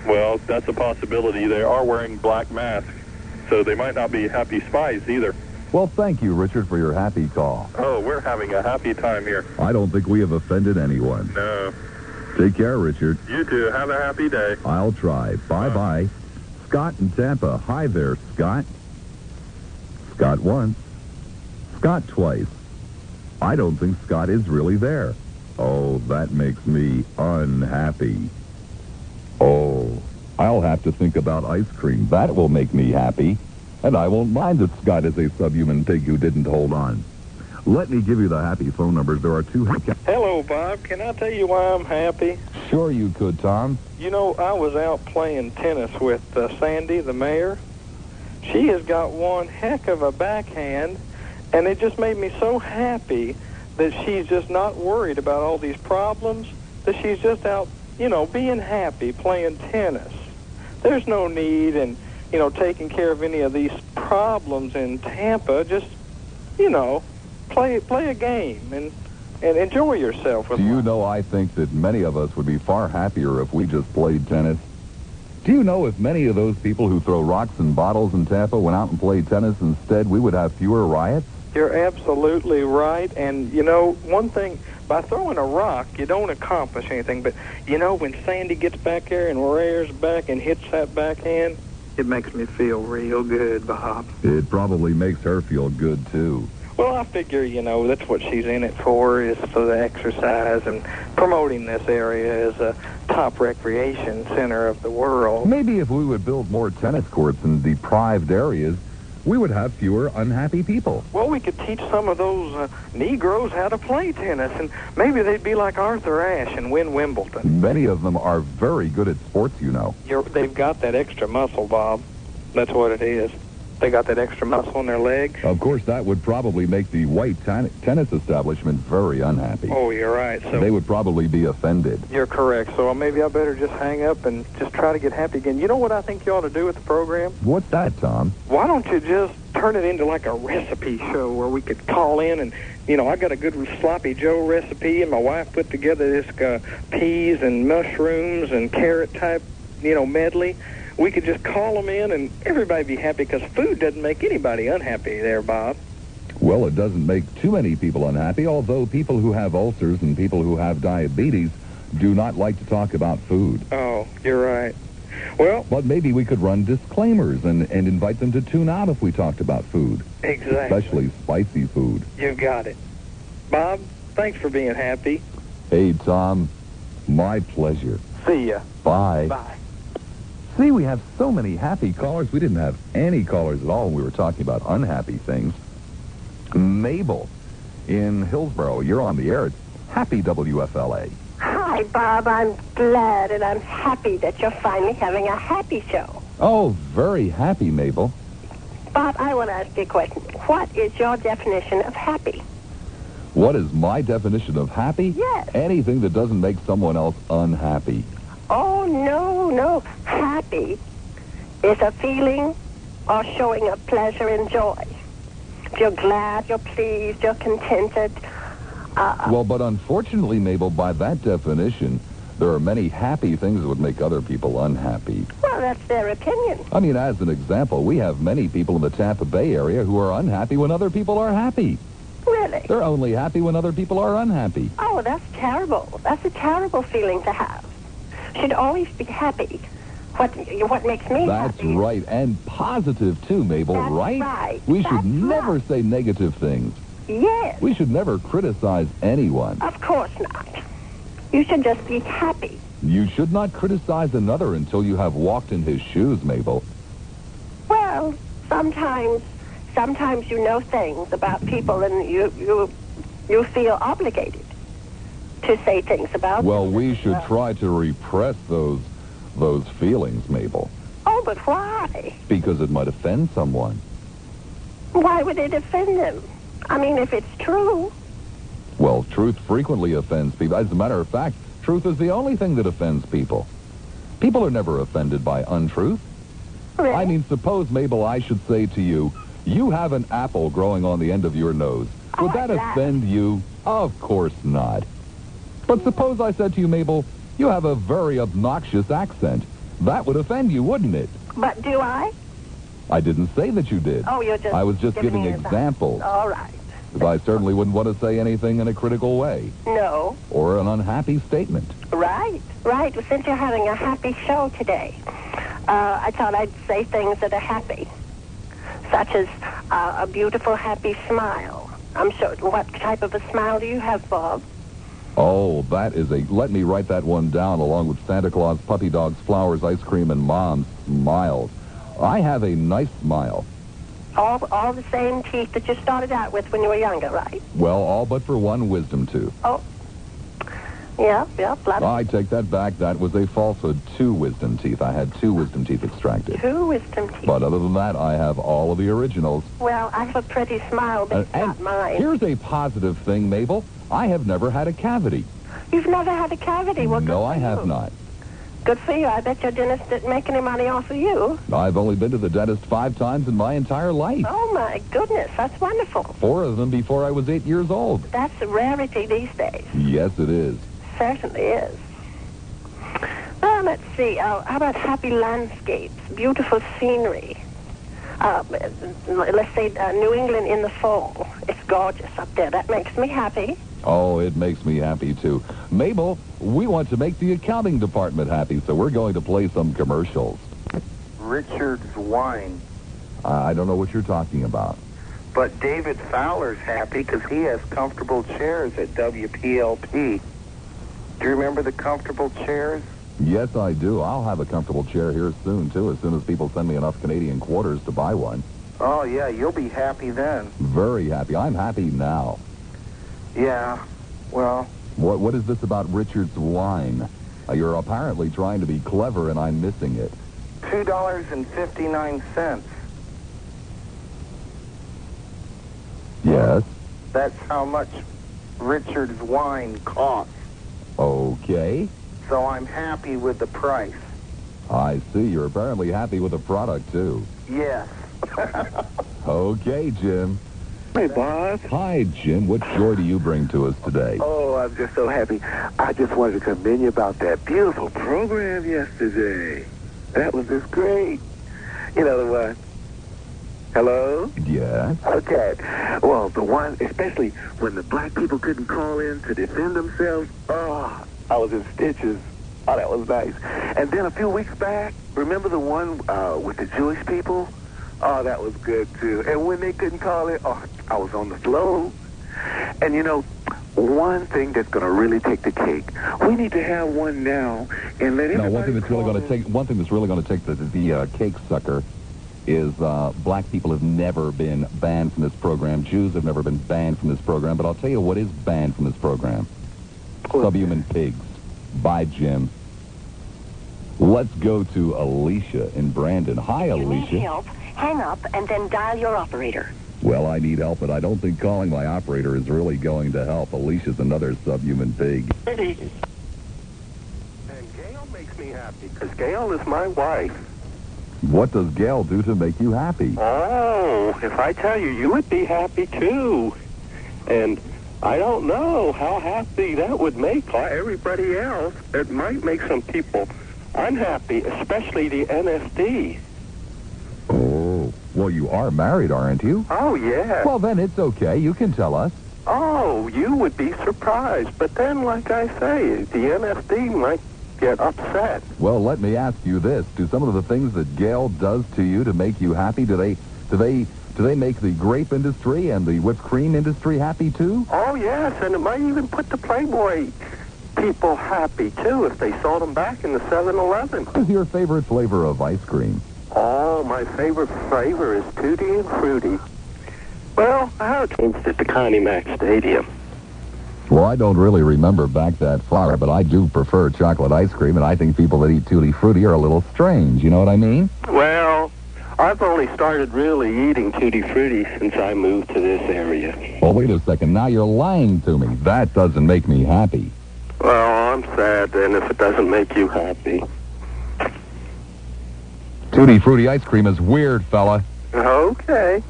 Well, that's a possibility. They are wearing black masks, so they might not be happy spies either. Well, thank you, Richard, for your happy call. Oh, we're having a happy time here. I don't think we have offended anyone. No. Take care, Richard. You too. Have a happy day. I'll try. Bye-bye. Scott in Tampa. Hi there, Scott. Scott once. Scott twice. I don't think Scott is really there. Oh, that makes me unhappy. Oh, I'll have to think about ice cream. That will make me happy. And I won't mind that Scott is a subhuman pig who didn't hold on. Let me give you the happy phone numbers. There are two... Hello, Bob. Can I tell you why I'm happy? Sure you could, Tom. You know, I was out playing tennis with Sandy, the mayor. She has got one heck of a backhand, and it just made me so happy that she's just not worried about all these problems, that she's just out, you know, being happy playing tennis. There's no need in, you know, taking care of any of these problems in Tampa. Just, you know, play a game and enjoy yourself. Do you know, I think that many of us would be far happier if we just played tennis. Do you know if many of those people who throw rocks and bottles in Tampa went out and played tennis instead, we would have fewer riots? You're absolutely right. And, you know, one thing, by throwing a rock, you don't accomplish anything. But, you know, when Sandy gets back there and rears back and hits that backhand, it makes me feel real good, Bob. It probably makes her feel good, too. Well, I figure, you know, that's what she's in it for, is for the exercise and promoting this area as a top recreation center of the world. Maybe if we would build more tennis courts in deprived areas, we would have fewer unhappy people. Well, we could teach some of those Negroes how to play tennis, and maybe they'd be like Arthur Ashe and win Wimbledon. Many of them are very good at sports, you know. They've got that extra muscle, Bob. That's what it is. They got that extra muscle in their leg. Of course, that would probably make the white tennis establishment very unhappy. Oh, you're right. So they would probably be offended. You're correct. So maybe I better just hang up and just try to get happy again. You know what I think you ought to do with the program? What's that, Tom? Why don't you just turn it into like a recipe show where we could call in and, I got a good sloppy Joe recipe, and my wife put together this peas and mushrooms and carrot type, medley. We could just call them in and everybody be happy, because food doesn't make anybody unhappy there, Bob. Well, it doesn't make too many people unhappy, although people who have ulcers and people who have diabetes do not like to talk about food. Oh, you're right. Well, but maybe we could run disclaimers and invite them to tune out if we talked about food. Exactly. Especially spicy food. You got it. Bob, thanks for being happy. Hey, Tom, my pleasure. See ya. Bye. Bye. See, we have so many happy callers. We didn't have any callers at all when we were talking about unhappy things. Mabel in Hillsborough, you're on the air. It's Happy WFLA. Hi, Bob. I'm glad and I'm happy that you're finally having a happy show. Oh, very happy, Mabel. Bob, I want to ask you a question. What is your definition of happy? What is my definition of happy? Yes. Anything that doesn't make someone else unhappy. Oh, no. Happy is a feeling or showing of pleasure and joy. If you're glad, you're pleased, you're contented. Well, but unfortunately, Mabel, by that definition, there are many happy things that would make other people unhappy. Well, that's their opinion. I mean, as an example, we have many people in the Tampa Bay area who are unhappy when other people are happy. Really? They're only happy when other people are unhappy. Oh, that's terrible. That's a terrible feeling to have. Should always be happy. What makes me That's happy? That's right, and positive too, Mabel, That's right? We should never say negative things. Yes. We should never criticize anyone. Of course not. You should just be happy. You should not criticize another until you have walked in his shoes, Mabel. Well, sometimes you know things about people and you feel obligated to say things about Well, them. we should try to repress those feelings, Mabel. Oh, but why? Because it might offend someone. Why would it offend them? I mean, if it's true. Well, truth frequently offends people. As a matter of fact, truth is the only thing that offends people. People are never offended by untruth. Really? I mean, suppose, Mabel, I should say to you, you have an apple growing on the end of your nose. Would that offend you? Of course not. But suppose I said to you, Mabel, you have a very obnoxious accent. That would offend you, wouldn't it? But do I? I didn't say that you did. Oh, you're just I was just giving me an examples. All right. Because I certainly wouldn't want to say anything in a critical way. No. Or an unhappy statement. Right. Well, since you're having a happy show today, I thought I'd say things that are happy, such as a beautiful, happy smile. I'm sure. What type of a smile do you have, Bob? Oh, that is let me write that one down along with Santa Claus, puppy dogs, flowers, ice cream, and Mom's smiles. I have a nice smile. All the same teeth that you started out with when you were younger, right? Well, all but for one wisdom tooth. Oh. Yeah. I take that back. That was a falsehood. 2 wisdom teeth. I had 2 wisdom teeth extracted. 2 wisdom teeth. But other than that, I have all of the originals. Well, I have a pretty smile, but it's not mine. Here's a positive thing, Mabel. I have never had a cavity. You've never had a cavity? Well, no, I have not. Good for you. I bet your dentist didn't make any money off of you. I've only been to the dentist 5 times in my entire life. Oh, my goodness. That's wonderful. 4 of them before I was 8 years old. That's a rarity these days. Yes, it is. Certainly is. Well, let's see. How about happy landscapes, beautiful scenery? Let's say New England in the fall. It's gorgeous up there. That makes me happy. Oh, it makes me happy, too. Mabel, we want to make the accounting department happy, so we're going to play some commercials. Richard's Wine. I don't know what you're talking about. But David Fowler's happy because he has comfortable chairs at WPLP. Do you remember the comfortable chairs? Yes, I do. I'll have a comfortable chair here soon, too, as soon as people send me enough Canadian quarters to buy one. Oh, yeah, you'll be happy then. Very happy. I'm happy now. Yeah, well, What is this about Richard's wine? You're apparently trying to be clever, and I'm missing it. $2.59. Yes. That's how much Richard's wine costs. Okay. So I'm happy with the price. I see. You're apparently happy with the product, too. Yes. Okay, Jim. Hey, Bob. Hi, Jim. What joy do you bring to us today? Oh, I'm just so happy. I just wanted to commend you about that beautiful program yesterday. That was just great. You know the one. Hello? Yes. Okay. Well, the one, especially when the black people couldn't call in to defend themselves. Oh, I was in stitches. Oh, that was nice. And then a few weeks back, remember the one with the Jewish people? Oh, that was good, too. And when they couldn't call in, oh, I was on the floor. And, you know, one thing that's going to really take the cake, we need to have one now and let everybody one thing that's really going to take the cake sucker is black people have never been banned from this program. Jews have never been banned from this program. But I'll tell you what is banned from this program. Subhuman pigs. Bye, Jim. Let's go to Alicia in Brandon. Hi, Alicia. You need help? Hang up and then dial your operator. Well, I need help, but I don't think calling my operator is really going to help. Alicia's another subhuman pig. And Gail makes me happy, because Gail is my wife. What does Gail do to make you happy? Oh, if I tell you, you would be happy, too. And I don't know how happy that would make everybody else. It might make some people unhappy, especially the NSD. Oh, well, you are married, aren't you? Oh, yeah. Well, then it's okay. You can tell us. Oh, you would be surprised. But then, like I say, the NSD might get upset. Well, let me ask you this. Do some of the things that Gail does to you to make you happy, do they make the grape industry and the whipped cream industry happy, too? Oh, yes, and it might even put the Playboy people happy, too, if they sold them back in the 7-Eleven. What is your favorite flavor of ice cream? Oh, my favorite flavor is Tutti and Fruity. Well, I have changed it to Connie Mack Stadium. Well, I don't really remember back that far, but I do prefer chocolate ice cream, and I think people that eat Tutti Frutti are a little strange. You know what I mean? Well, I've only started really eating Tutti Frutti since I moved to this area. Well, wait a second. Now you're lying to me. That doesn't make me happy. Well, I'm sad then if it doesn't make you happy. Tutti Frutti ice cream is weird, fella. Okay.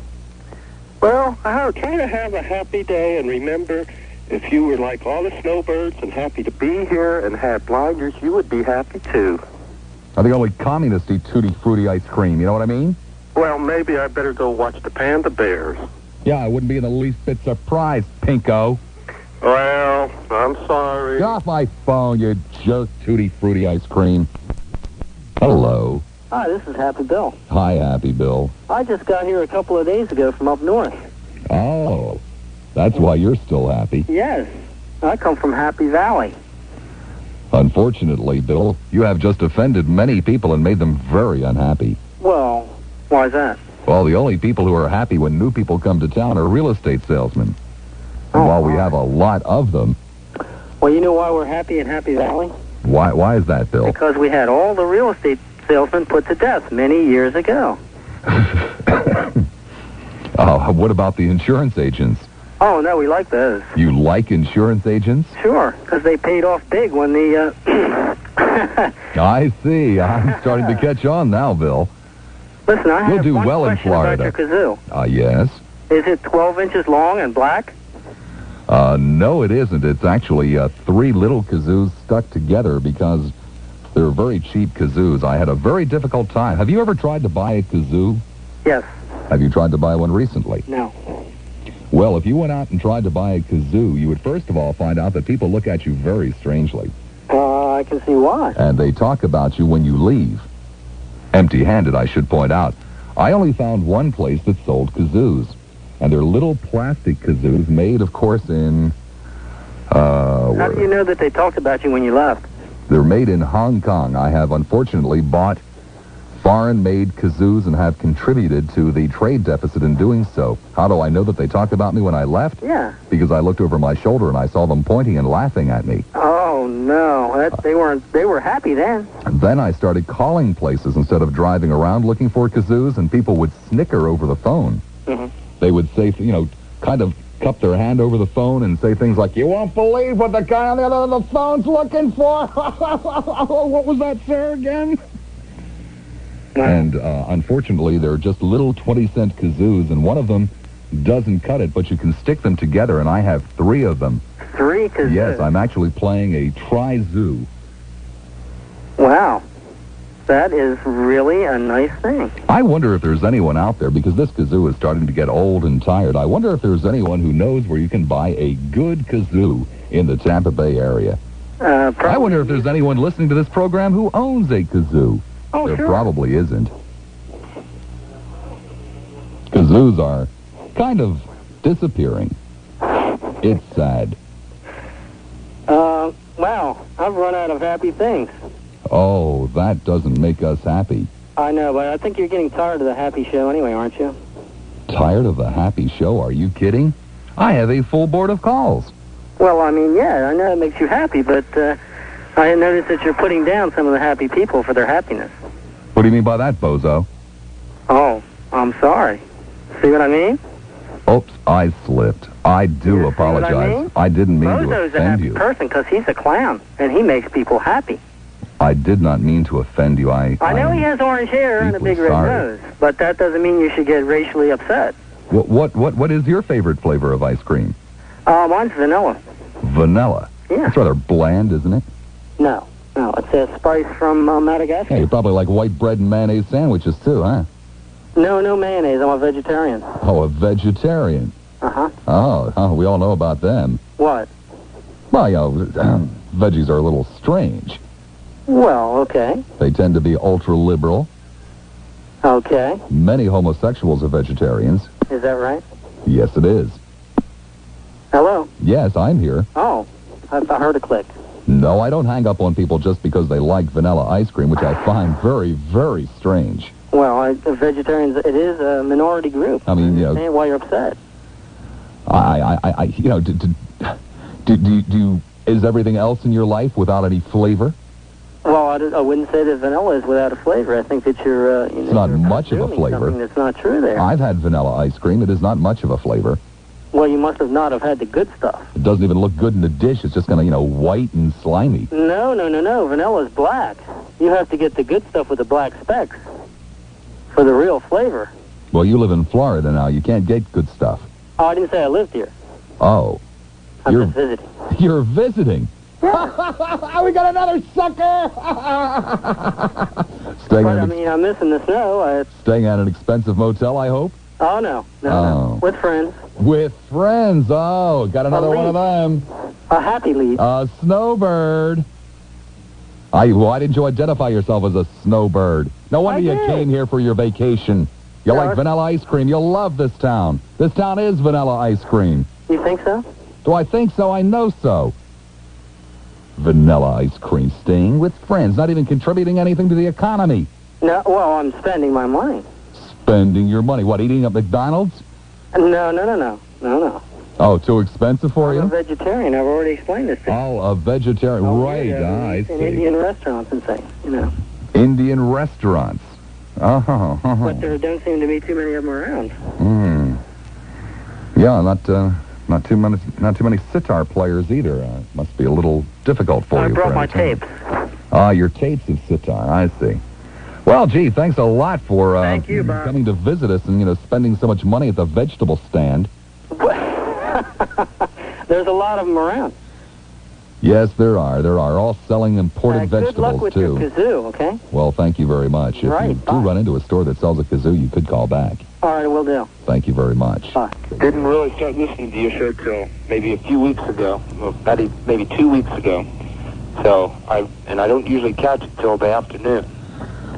Well, I'll try to have a happy day, and remember, if you were like all the snowbirds and happy to be here and had blinders, you would be happy too. I think only communists eat Tutti Frutti ice cream. You know what I mean? Well, maybe I better go watch the Panda Bears. Yeah, I wouldn't be in the least bit surprised, pinko. Well, I'm sorry. Get off my phone, you jerk. Tutti Frutti ice cream. Hello. Hi, this is Happy Bill. Hi, Happy Bill. I just got here a couple of days ago from up north. Oh, that's why you're still happy. Yes, I come from Happy Valley. Unfortunately, Bill, you have just offended many people and made them very unhappy. Well, why is that? Well, the only people who are happy when new people come to town are real estate salesmen. And while we have a lot of them... Well, you know why we're happy in Happy Valley? Why is that, Bill? Because we had all the real estate salesmen put to death many years ago. What about the insurance agents? Oh, no, we like those. You like insurance agents? Sure, because they paid off big when the... I see. I'm starting to catch on now, Bill. Listen, I You'll have do one well in question Florida. about your kazoo. Yes? Is it 12 inches long and black? No, it isn't. It's actually 3 little kazoos stuck together because they're very cheap kazoos. I had a very difficult time. Have you ever tried to buy a kazoo? Yes. Have you tried to buy one recently? No. Well, if you went out and tried to buy a kazoo, you would first of all find out that people look at you very strangely. I can see why. And they talk about you when you leave. Empty-handed, I should point out. I only found one place that sold kazoos. And they're little plastic kazoos made, of course, in... How do you know that they talked about you when you left? They're made in Hong Kong. I have, unfortunately, bought foreign-made kazoos and have contributed to the trade deficit in doing so. How do I know that they talked about me when I left? Yeah. Because I looked over my shoulder and I saw them pointing and laughing at me. Oh, no. They were happy then. And then I started calling places instead of driving around looking for kazoos, and people would snicker over the phone. Mm-hmm. They would say, kind of cup their hand over the phone and say things like, "You won't believe what the guy on the other end of the phone's looking for." What was that, sir, again? And unfortunately, they're just little 20-cent kazoos, and one of them doesn't cut it, but you can stick them together, and I have 3 of them. 3 kazoos? Yes, I'm actually playing a tri-zoo. Wow. That is really a nice thing. I wonder if there's anyone out there, because this kazoo is starting to get old and tired. I wonder if there's anyone who knows where you can buy a good kazoo in the Tampa Bay area. I wonder if there's anyone listening to this program who owns a kazoo. Oh, there sure. probably isn't. Kazoos are kind of disappearing. It's sad. Wow. I've run out of happy things. Oh, that doesn't make us happy. I know, but I think you're getting tired of the happy show anyway, aren't you? Tired of the happy show? Are you kidding? I have a full board of calls. Well, I mean, yeah, I know it makes you happy, but I noticed that you're putting down some of the happy people for their happiness. What do you mean by that, bozo? Oh, I'm sorry. See what I mean? Oops, I slipped. I do apologize. What I mean? I didn't mean to Bozo's a offend happy you. person because he's a clown, and he makes people happy. I did not mean to offend you. I know he has orange hair and a big red nose, but that doesn't mean you should get racially upset. What is your favorite flavor of ice cream? Mine's vanilla. Vanilla? Yeah. It's rather bland, isn't it? No, it's a spice from Madagascar. Hey, you probably like white bread and mayonnaise sandwiches too, huh? No mayonnaise. I'm a vegetarian. Oh, a vegetarian. Uh-huh. Oh, we all know about them. What? Well, veggies are a little strange. Well, okay. They tend to be ultra-liberal. Okay. Many homosexuals are vegetarians. Is that right? Yes, it is. Hello? Yes, I'm here. Oh, I heard a click. No, I don't hang up on people just because they like vanilla ice cream, which I find very, very strange. Well, vegetarians, it is a minority group. I mean, I understand why you're upset. Is everything else in your life without any flavor? Well, I wouldn't say that vanilla is without a flavor. I think that you're, it's not much of a flavor. Something that's not true there. I've had vanilla ice cream. It is not much of a flavor. Well, you must have not have had the good stuff. It doesn't even look good in the dish. It's just kind of, white and slimy. No. Vanilla's black. You have to get the good stuff with the black specks for the real flavor. Well, you live in Florida now. You can't get good stuff. Oh, I didn't say I lived here. Oh. I'm just visiting. You're visiting? Yeah. We got another sucker! I'm missing the snow. Staying at an expensive motel, I hope? Oh, no. With friends. With friends. Oh, got another one of them. A happy lead. A snowbird. Why didn't you identify yourself as a snowbird? No wonder you came here for your vacation. You like vanilla ice cream. You'll love this town. This town is vanilla ice cream. You think so? Do I think so? I know so. Vanilla ice cream. Staying with friends. Not even contributing anything to the economy. No, well, I'm spending my money. Spending your money. What, eating at McDonald's? No. Oh, too expensive for you? I'm a vegetarian. I've already explained this to you. Oh, a vegetarian. Right, I see. In Indian restaurants and things, Indian restaurants. Oh. But there don't seem to be too many of them around. Yeah, not too many sitar players either. Must be a little difficult for you. I brought my tapes. Your tapes of sitar. I see. Well, gee, thanks a lot for Thank you, Bob. coming to visit us and spending so much money at the vegetable stand. There's a lot of them around. Yes, there are. There are, all selling imported vegetables, good luck with too. your kazoo, okay? Well, thank you very much. If you do run into a store that sells a kazoo, you could call back. All right, I will do. Thank you very much. Bye. Didn't really start listening to your show till maybe a few weeks ago, maybe 2 weeks ago. So I don't usually catch it till the afternoon.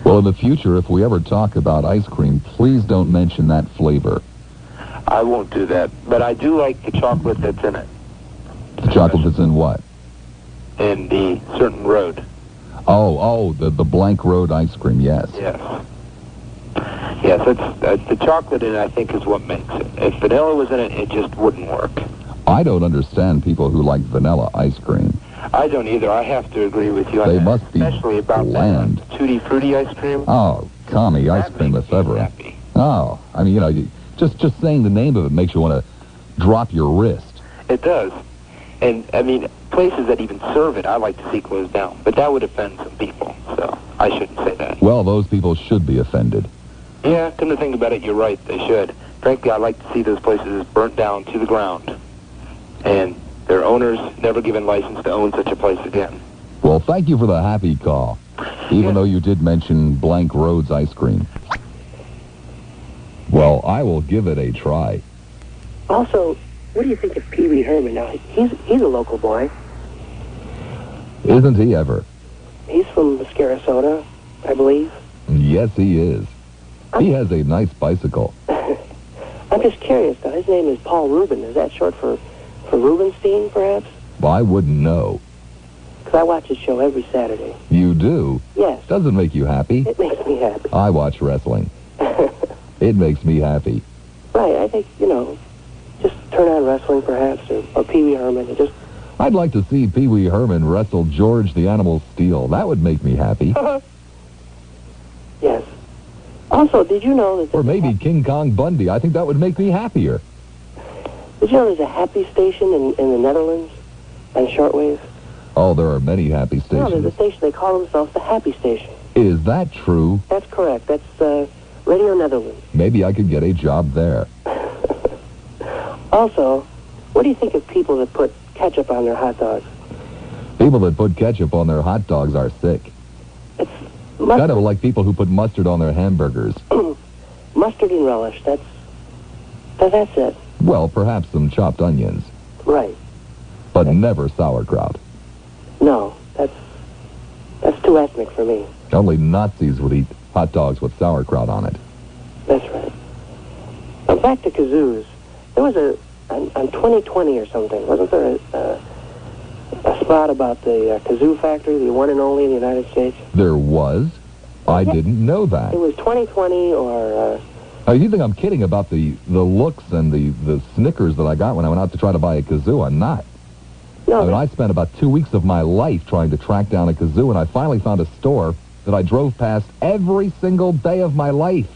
Well, in the future, if we ever talk about ice cream, please don't mention that flavor. I won't do that, but I do like the chocolate that's in it. The chocolate that's in what? In the certain road. Oh, the blank road ice cream, yes. Yes. Yes, it's the chocolate in it, I think, is what makes it. If vanilla was in it, it just wouldn't work. I don't understand people who like vanilla ice cream. I don't either. I have to agree with you on They that. must be Especially about bland. that Tutti Frutti ice cream. Oh, commie ice cream if ever. Happy. Oh, I mean, just saying the name of it makes you want to drop your wrist. It does. And, I mean, places that even serve it, I like to see closed down. But that would offend some people, so I shouldn't say that. Well, those people should be offended. Yeah, come to think about it, you're right, they should. Frankly, I'd like to see those places burnt down to the ground. And their owners never given license to own such a place again. Well, thank you for the happy call, even though you did mention Blank Road's ice cream. Well, I will give it a try. Also, what do you think of Pee Wee Herman? Now, he's a local boy. Isn't he ever? He's from Sarasota, I believe. Yes, he is. He has a nice bicycle. I'm just curious, now, his name is Paul Rubin. Is that short for Rubenstein, perhaps? Well, I wouldn't know. Because I watch his show every Saturday. You do? Yes. Does it make you happy? It makes me happy. I watch wrestling. It makes me happy. Right, I think, just turn on wrestling, perhaps, or Pee Wee Herman, and just... I'd like to see Pee Wee Herman wrestle George the Animal Steel. That would make me happy. Yes. Also, did you know that... Or maybe King Kong Bundy. I think that would make me happier. Did you know there's a happy station in the Netherlands on shortwave? Oh, there are many happy stations. No, there's a station, they call themselves the Happy Station. Is that true? That's correct. That's Radio Netherlands. Maybe I could get a job there. Also, what do you think of people that put ketchup on their hot dogs? People that put ketchup on their hot dogs are sick. It's kind of like people who put mustard on their hamburgers. Mustard and relish, that's it. Well, perhaps some chopped onions. Right. But never sauerkraut. No, that's too ethnic for me. Only Nazis would eat hot dogs with sauerkraut on it. That's right. Now, back to kazoos. There was on 2020 or something, wasn't there a spot about the kazoo factory, the one and only in the United States? There was. I didn't know that. It was 2020 or... you think I'm kidding about the looks and the Snickers that I got when I went out to try to buy a kazoo? I'm not. No, I spent about 2 weeks of my life trying to track down a kazoo, and I finally found a store that I drove past every single day of my life.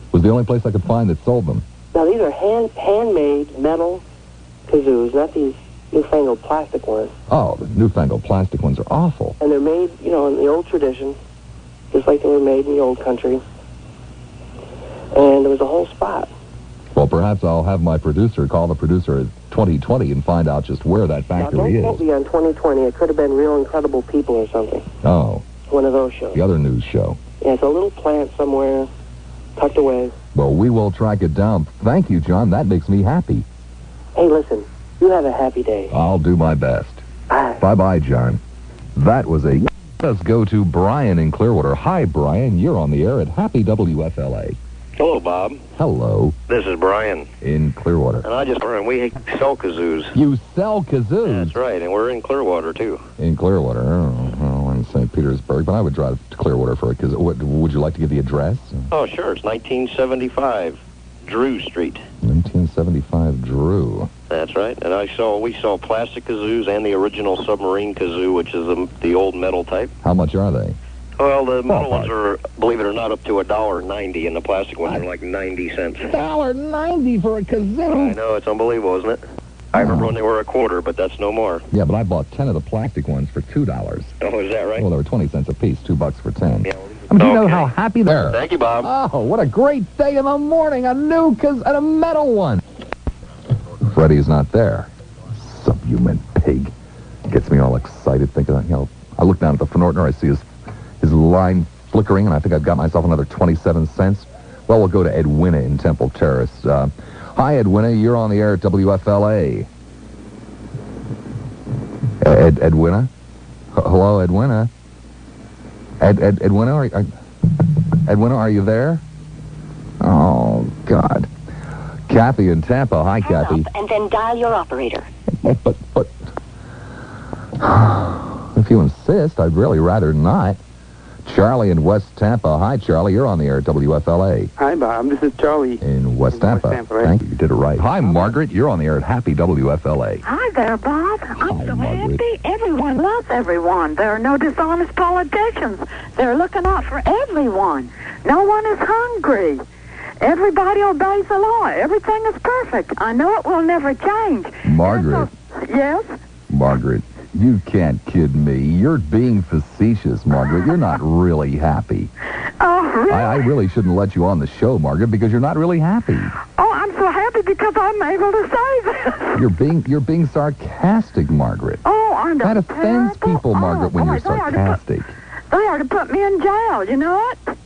It was the only place I could find that sold them. Now, these are handmade metal kazoos, not these newfangled plastic ones. Oh, the newfangled plastic ones are awful. And they're made, in the old tradition, just like they were made in the old country. And there was a whole spot. Well, perhaps I'll have my producer call the producer at 2020 and find out just where that factory Now, don't quote me on 2020. It could have been Real Incredible People or something. Oh. One of those shows. The other news show. Yeah, it's a little plant somewhere, tucked away. Well, we will track it down. Thank you, John. That makes me happy. Hey, listen, you have a happy day. I'll do my best. Bye. Bye-bye, John. That was a... Let's go to Brian in Clearwater. Hi, Brian. You're on the air at Happy WFLA. Hello, Bob. Hello. This is Brian. In Clearwater. And we sell kazoos. You sell kazoos? That's right, and we're in Clearwater, too. In Clearwater. Oh, well, I'm in St. Petersburg, but I would drive to Clearwater for a kazoo. Would you like to give the address? Oh, sure. It's 1975 Drew Street. 1975 Drew. That's right. And we sell plastic kazoos and the original submarine kazoo, which is the old metal type. How much are they? Well, the metal ones are, believe it or not, up to $1.90, and the plastic ones are like 90 cents. $1.90 for a kazoo? I know, it's unbelievable, isn't it? I remember when they were $0.25, but that's no more. Yeah, but I bought 10 of the plastic ones for $2. Oh, is that right? Well, they were 20 cents a piece, $2 for 10. Yeah. I mean, do you know how happy they are? Thank you, Bob. Oh, what a great day in the morning. A new and a metal one. Freddie's not there. Subhuman pig. Gets me all excited thinking that, I look down at the Nortner, I see his line flickering, and I think I've got myself another 27 cents. Well, we'll go to Edwina in Temple Terrace. Hi, Edwina. You're on the air at WFLA. Edwina? Hello, Edwina? Edwina, Edwina, are you there? Oh, God. Kathy in Tampa. Hi, Kathy. And then dial your operator. But... If you insist, I'd really rather not. Charlie in West Tampa. Hi, Charlie. You're on the air at WFLA. Hi, Bob. This is Charlie. In West Tampa. West Tampa, right? Thank you. You did it right. Hi, Margaret. You're on the air at Happy WFLA. Hi there, Bob. I'm so Margaret. happy. Everyone loves everyone. There are no dishonest politicians. They're looking out for everyone. No one is hungry. Everybody obeys the law. Everything is perfect. I know it will never change. Margaret. Yes? Margaret, you can't kid me. You're being facetious, Margaret. You're not really happy. Oh, really? I really shouldn't let you on the show, Margaret, because you're not really happy. Oh, I'm so happy because I'm able to say this. You're being sarcastic, Margaret. Oh, I'm That offends people, Margaret, when boy, you're sarcastic. They ought to put me in jail, you know it?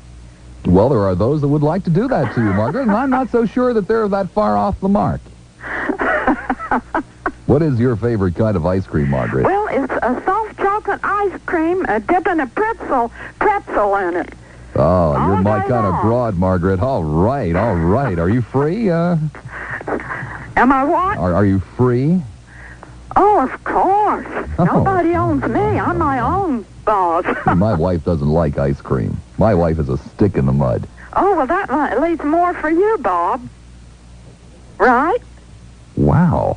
Well, there are those that would like to do that to you, Margaret, and I'm not so sure that they're that far off the mark. What is your favorite kind of ice cream, Margaret? Well, it's a soft chocolate ice cream dipping a pretzel in it. Oh, you're my day kind of long. broad, Margaret. All right. Are you free? Am I what? Are you free? Oh, of course. Nobody owns me. I'm my own boss. My wife doesn't like ice cream. My wife is a stick in the mud. Oh, well, that leaves more for you, Bob. Right? Wow.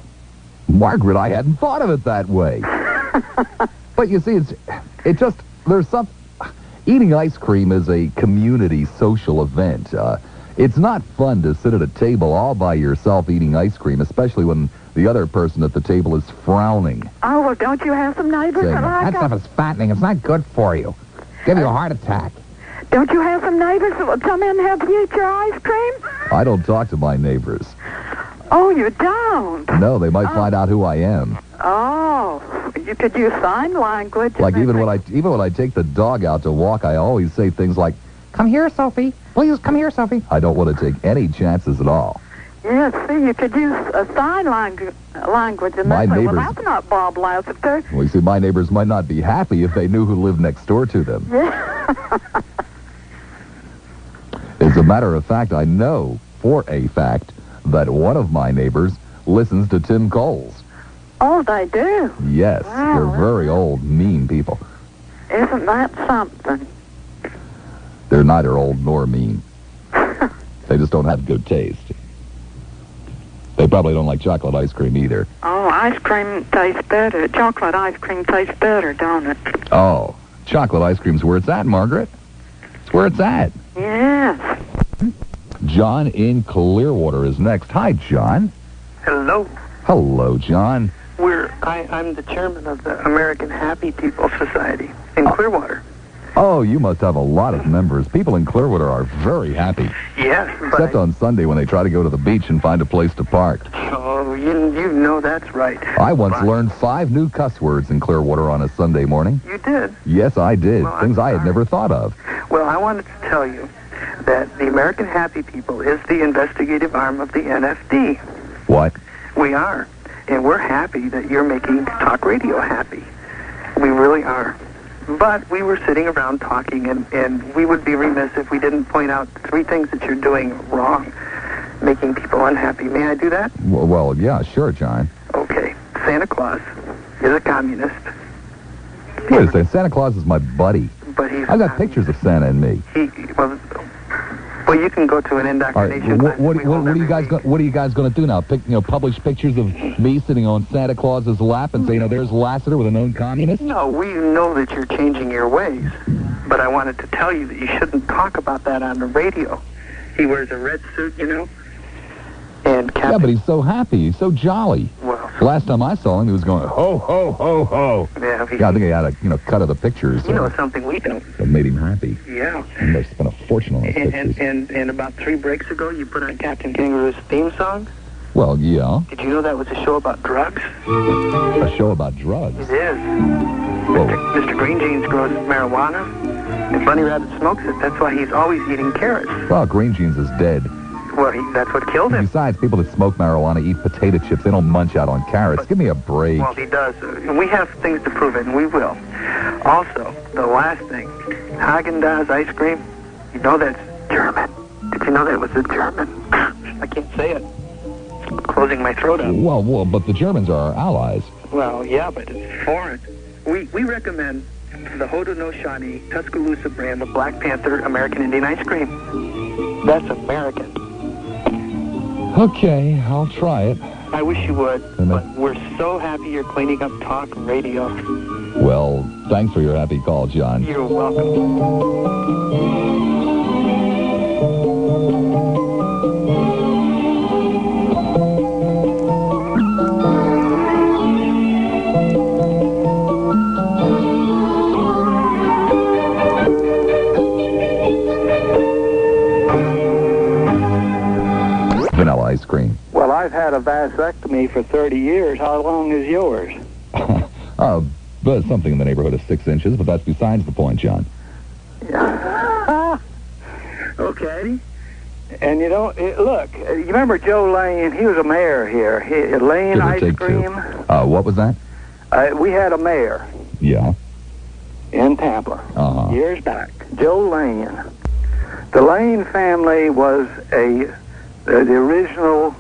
Margaret, I hadn't thought of it that way. But you see, eating ice cream is a community social event. It's not fun to sit at a table all by yourself eating ice cream, especially when the other person at the table is frowning. Oh, well, don't you have some neighbors Saying, that like that stuff is fattening. It's not good for you. Give you a heart attack. Don't you have some neighbors that will come in and help you eat your ice cream? I don't talk to my neighbors. Oh, you don't? No, they might find out who I am. Oh, you could use sign language. Like even when I take the dog out to walk, I always say things like, "Come here, Sophie. Please come here, Sophie." I don't want to take any chances at all. Yes, see, you could use a sign language, and My they say, neighbors- well, that's not Bob Lassiter. Well, you see, my neighbors might not be happy if they knew who lived next door to them. Yeah. As a matter of fact, I know for a fact that one of my neighbors listens to Tim Coles. Oh, they do? Yes, Wow, they're very old, mean people. Isn't that something? They're neither old nor mean. They just don't have good taste. They probably don't like chocolate ice cream either. Oh, ice cream tastes better. Chocolate ice cream tastes better, don't it? Oh, chocolate ice cream's where it's at, Margaret. It's where it's at. Yes. John in Clearwater is next. Hi, John. Hello. Hello, John. I'm the chairman of the American Happy People Society in Clearwater. Oh, you must have a lot of members. People in Clearwater are very happy. Yes, Except on Sunday when they try to go to the beach and find a place to park. Oh, you know that's right. I once learned 5 new cuss words in Clearwater on a Sunday morning. You did? Yes, I did. Well, Things I had never thought of. Well, I wanted to tell you that the American Happy People is the investigative arm of the NFD. What? We are. And we're happy that you're making talk radio happy. We really are. But we were sitting around talking, and we would be remiss if we didn't point out 3 things that you're doing wrong, making people unhappy. May I do that? Well, yeah, sure, John. Okay. Santa Claus is a communist. Wait a second. Santa Claus is my buddy. But he's I've got pictures of Santa and me. Well, you can go to an All right, indoctrination class. what are you guys going to do now? Publish pictures of me sitting on Santa Claus's lap and say, there's Lassiter with a known communist? No, we know that you're changing your ways. But I wanted to tell you that you shouldn't talk about that on the radio. He wears a red suit, And Yeah, but he's so happy. He's so jolly. Well, last time I saw him, he was going, ho, ho, ho, ho. Yeah, I think he had a cut of the pictures. Something we don't. That made him happy. Yeah. And they spent a fortune on those pictures. And about 3 breaks ago, you put on Captain Kangaroo's theme song. Well, yeah. Did you know that was a show about drugs? A show about drugs? It is. Mr. Green Jeans grows marijuana, and Bunny Rabbit smokes it. That's why he's always eating carrots. Well, Green Jeans is dead. Well, that's what killed him. Besides, people that smoke marijuana eat potato chips. They don't munch out on carrots. Give me a break. Well, he does. We have things to prove it, and we will. Also, the last thing, Haagen-Dazs ice cream, that's German. Did you know that was a German? I can't say it. I'm closing my throat up. Well, but the Germans are our allies. Well, yeah, but it's foreign. We recommend the Haudenosaunee Tuscaloosa brand of Black Panther American Indian ice cream. That's American. Okay, I'll try it. I wish you would, but we're so happy you're cleaning up talk radio. Well, thanks for your happy call, John. You're welcome. Vanilla ice cream. Well, I've had a vasectomy for 30 years. How long is yours? But something in the neighborhood of 6 inches, but that's besides the point, John. Okay. And you know, look, you remember Joe Lane? He was a mayor here. Lane Ice Cream. What was that? We had a mayor. Yeah. In Tampa. Years back. Joe Lane. The Lane family was the original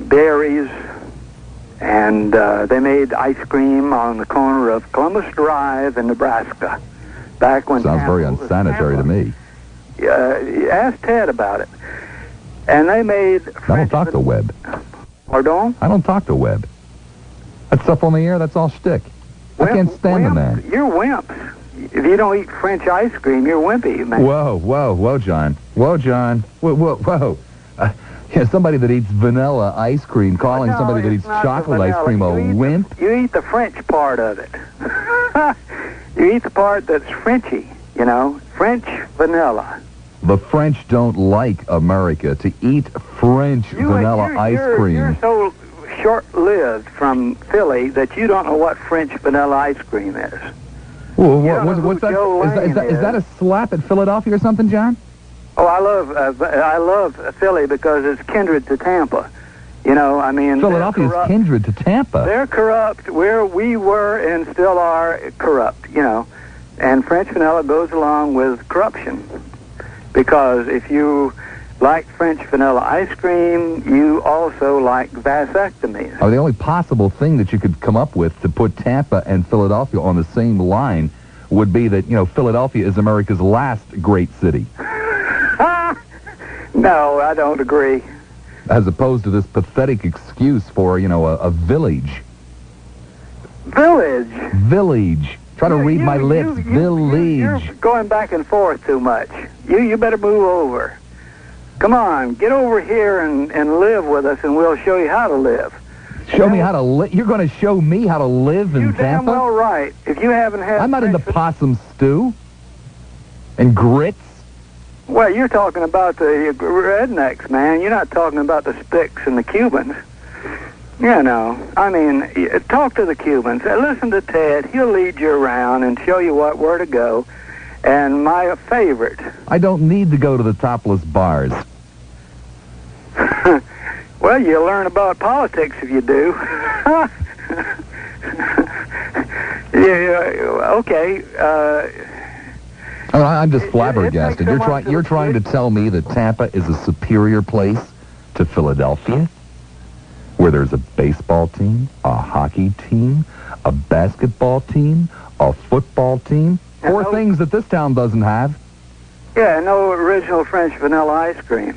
dairies, and they made ice cream on the corner of Columbus Drive in Nebraska. Back when sounds very unsanitary to me. Ask Ted about it. And they made... I don't talk to Webb. Pardon? I don't talk to Webb. That stuff on the air, that's all shtick. I can't stand the man. You're wimps. If you don't eat French ice cream, you're wimpy, man. Whoa, John. Whoa. Yeah, somebody that eats vanilla ice cream, calling somebody that eats chocolate ice cream a wimp? You eat the French part of it. You eat the part that's Frenchy, you know, French vanilla. The French don't like America to eat French vanilla ice cream. You're so short-lived from Philly that you don't know what French vanilla ice cream is. Well, what's that? Is that a slap at Philadelphia or something, John? Oh, I love Philly because it's kindred to Tampa. You know, I mean, Philadelphia is kindred to Tampa. They're corrupt where we were and still are corrupt, you know. And French vanilla goes along with corruption. Because if you like French vanilla ice cream, you also like vasectomies. The only possible thing that you could come up with to put Tampa and Philadelphia on the same line would be that, you know, Philadelphia is America's last great city. No, I don't agree. As opposed to this pathetic excuse for, you know, a village. Village? Village. Try to read my lips. Village. You're going back and forth too much. You better move over. Come on, get over here and live with us, and we'll show you how to live. Show me how to live? You're going to show me how to live in Tampa? You're damn well right. If you haven't had... I'm not into possum stew and grits. Well, you're talking about the rednecks, man. You're not talking about the sticks and the Cubans. You know, I mean, talk to the Cubans. Listen to Ted. He'll lead you around and show you where to go. And my favorite... I don't need to go to the topless bars. Well, you'll learn about politics if you do. Yeah, okay. I'm just flabbergasted. You're trying to tell me that Tampa is a superior place to Philadelphia, where there's a baseball team, a hockey team, a basketball team, a football team, four things that this town doesn't have. Yeah, no original French vanilla ice cream.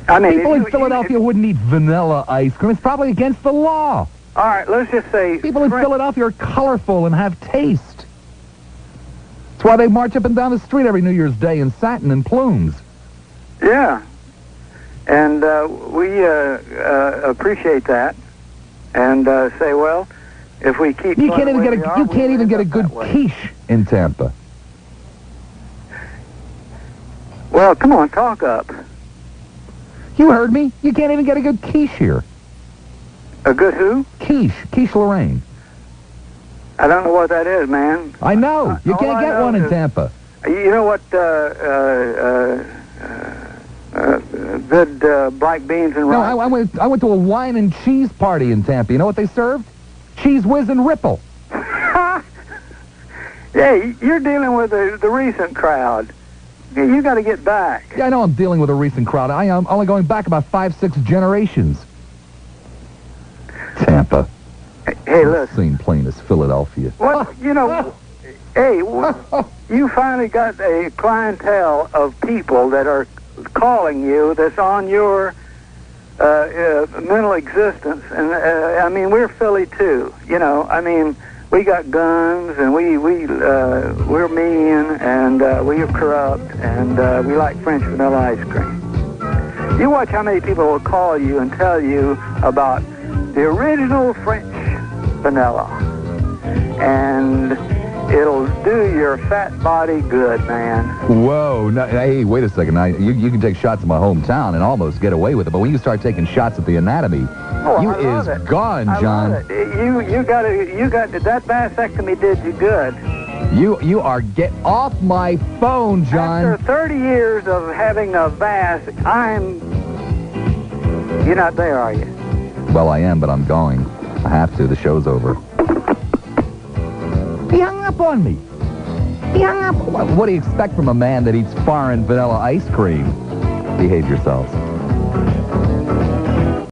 I mean, people in Philadelphia wouldn't eat vanilla ice cream. It's probably against the law. All right, let's just say... People in Philadelphia are colorful and have taste. That's why they march up and down the street every New Year's Day in satin and plumes. Yeah. And we appreciate that. And say, well, if we keep... You can't even get a good quiche in Tampa. Well, come on, talk up. You heard me. You can't even get a good quiche here. A good who? Quiche Lorraine. I don't know what that is, man. I know. You can't get one in Tampa. You know what, good black beans and rice? No, I went to a wine and cheese party in Tampa. You know what they served? Cheese Whiz and Ripple. Yeah, you're dealing with the recent crowd. You got to get back. Yeah, I know I'm dealing with a recent crowd. I am only going back about 5-6 generations. Tampa. Hey, listen. Same plain as Philadelphia. Well, you know, hey, you finally got a clientele of people that are calling you that's on your mental existence. And, I mean, we're Philly, too. You know, I mean, we got guns, and we're mean, and we're corrupt, and we like French vanilla ice cream. You watch how many people will call you and tell you about the original French vanilla, and it'll do your fat body good, man. Whoa. No, hey, wait a second. Now, you can take shots at my hometown and almost get away with it, but when you start taking shots at the anatomy, you is gone, John. I love it. You got that vasectomy did you good. You are get off my phone, John. After 30 years of having a vas, you're not there, are you? Well, I am, but I'm going. I have to. The show's over. He hung up on me. He hung up. What do you expect from a man that eats foreign vanilla ice cream? Behave yourselves.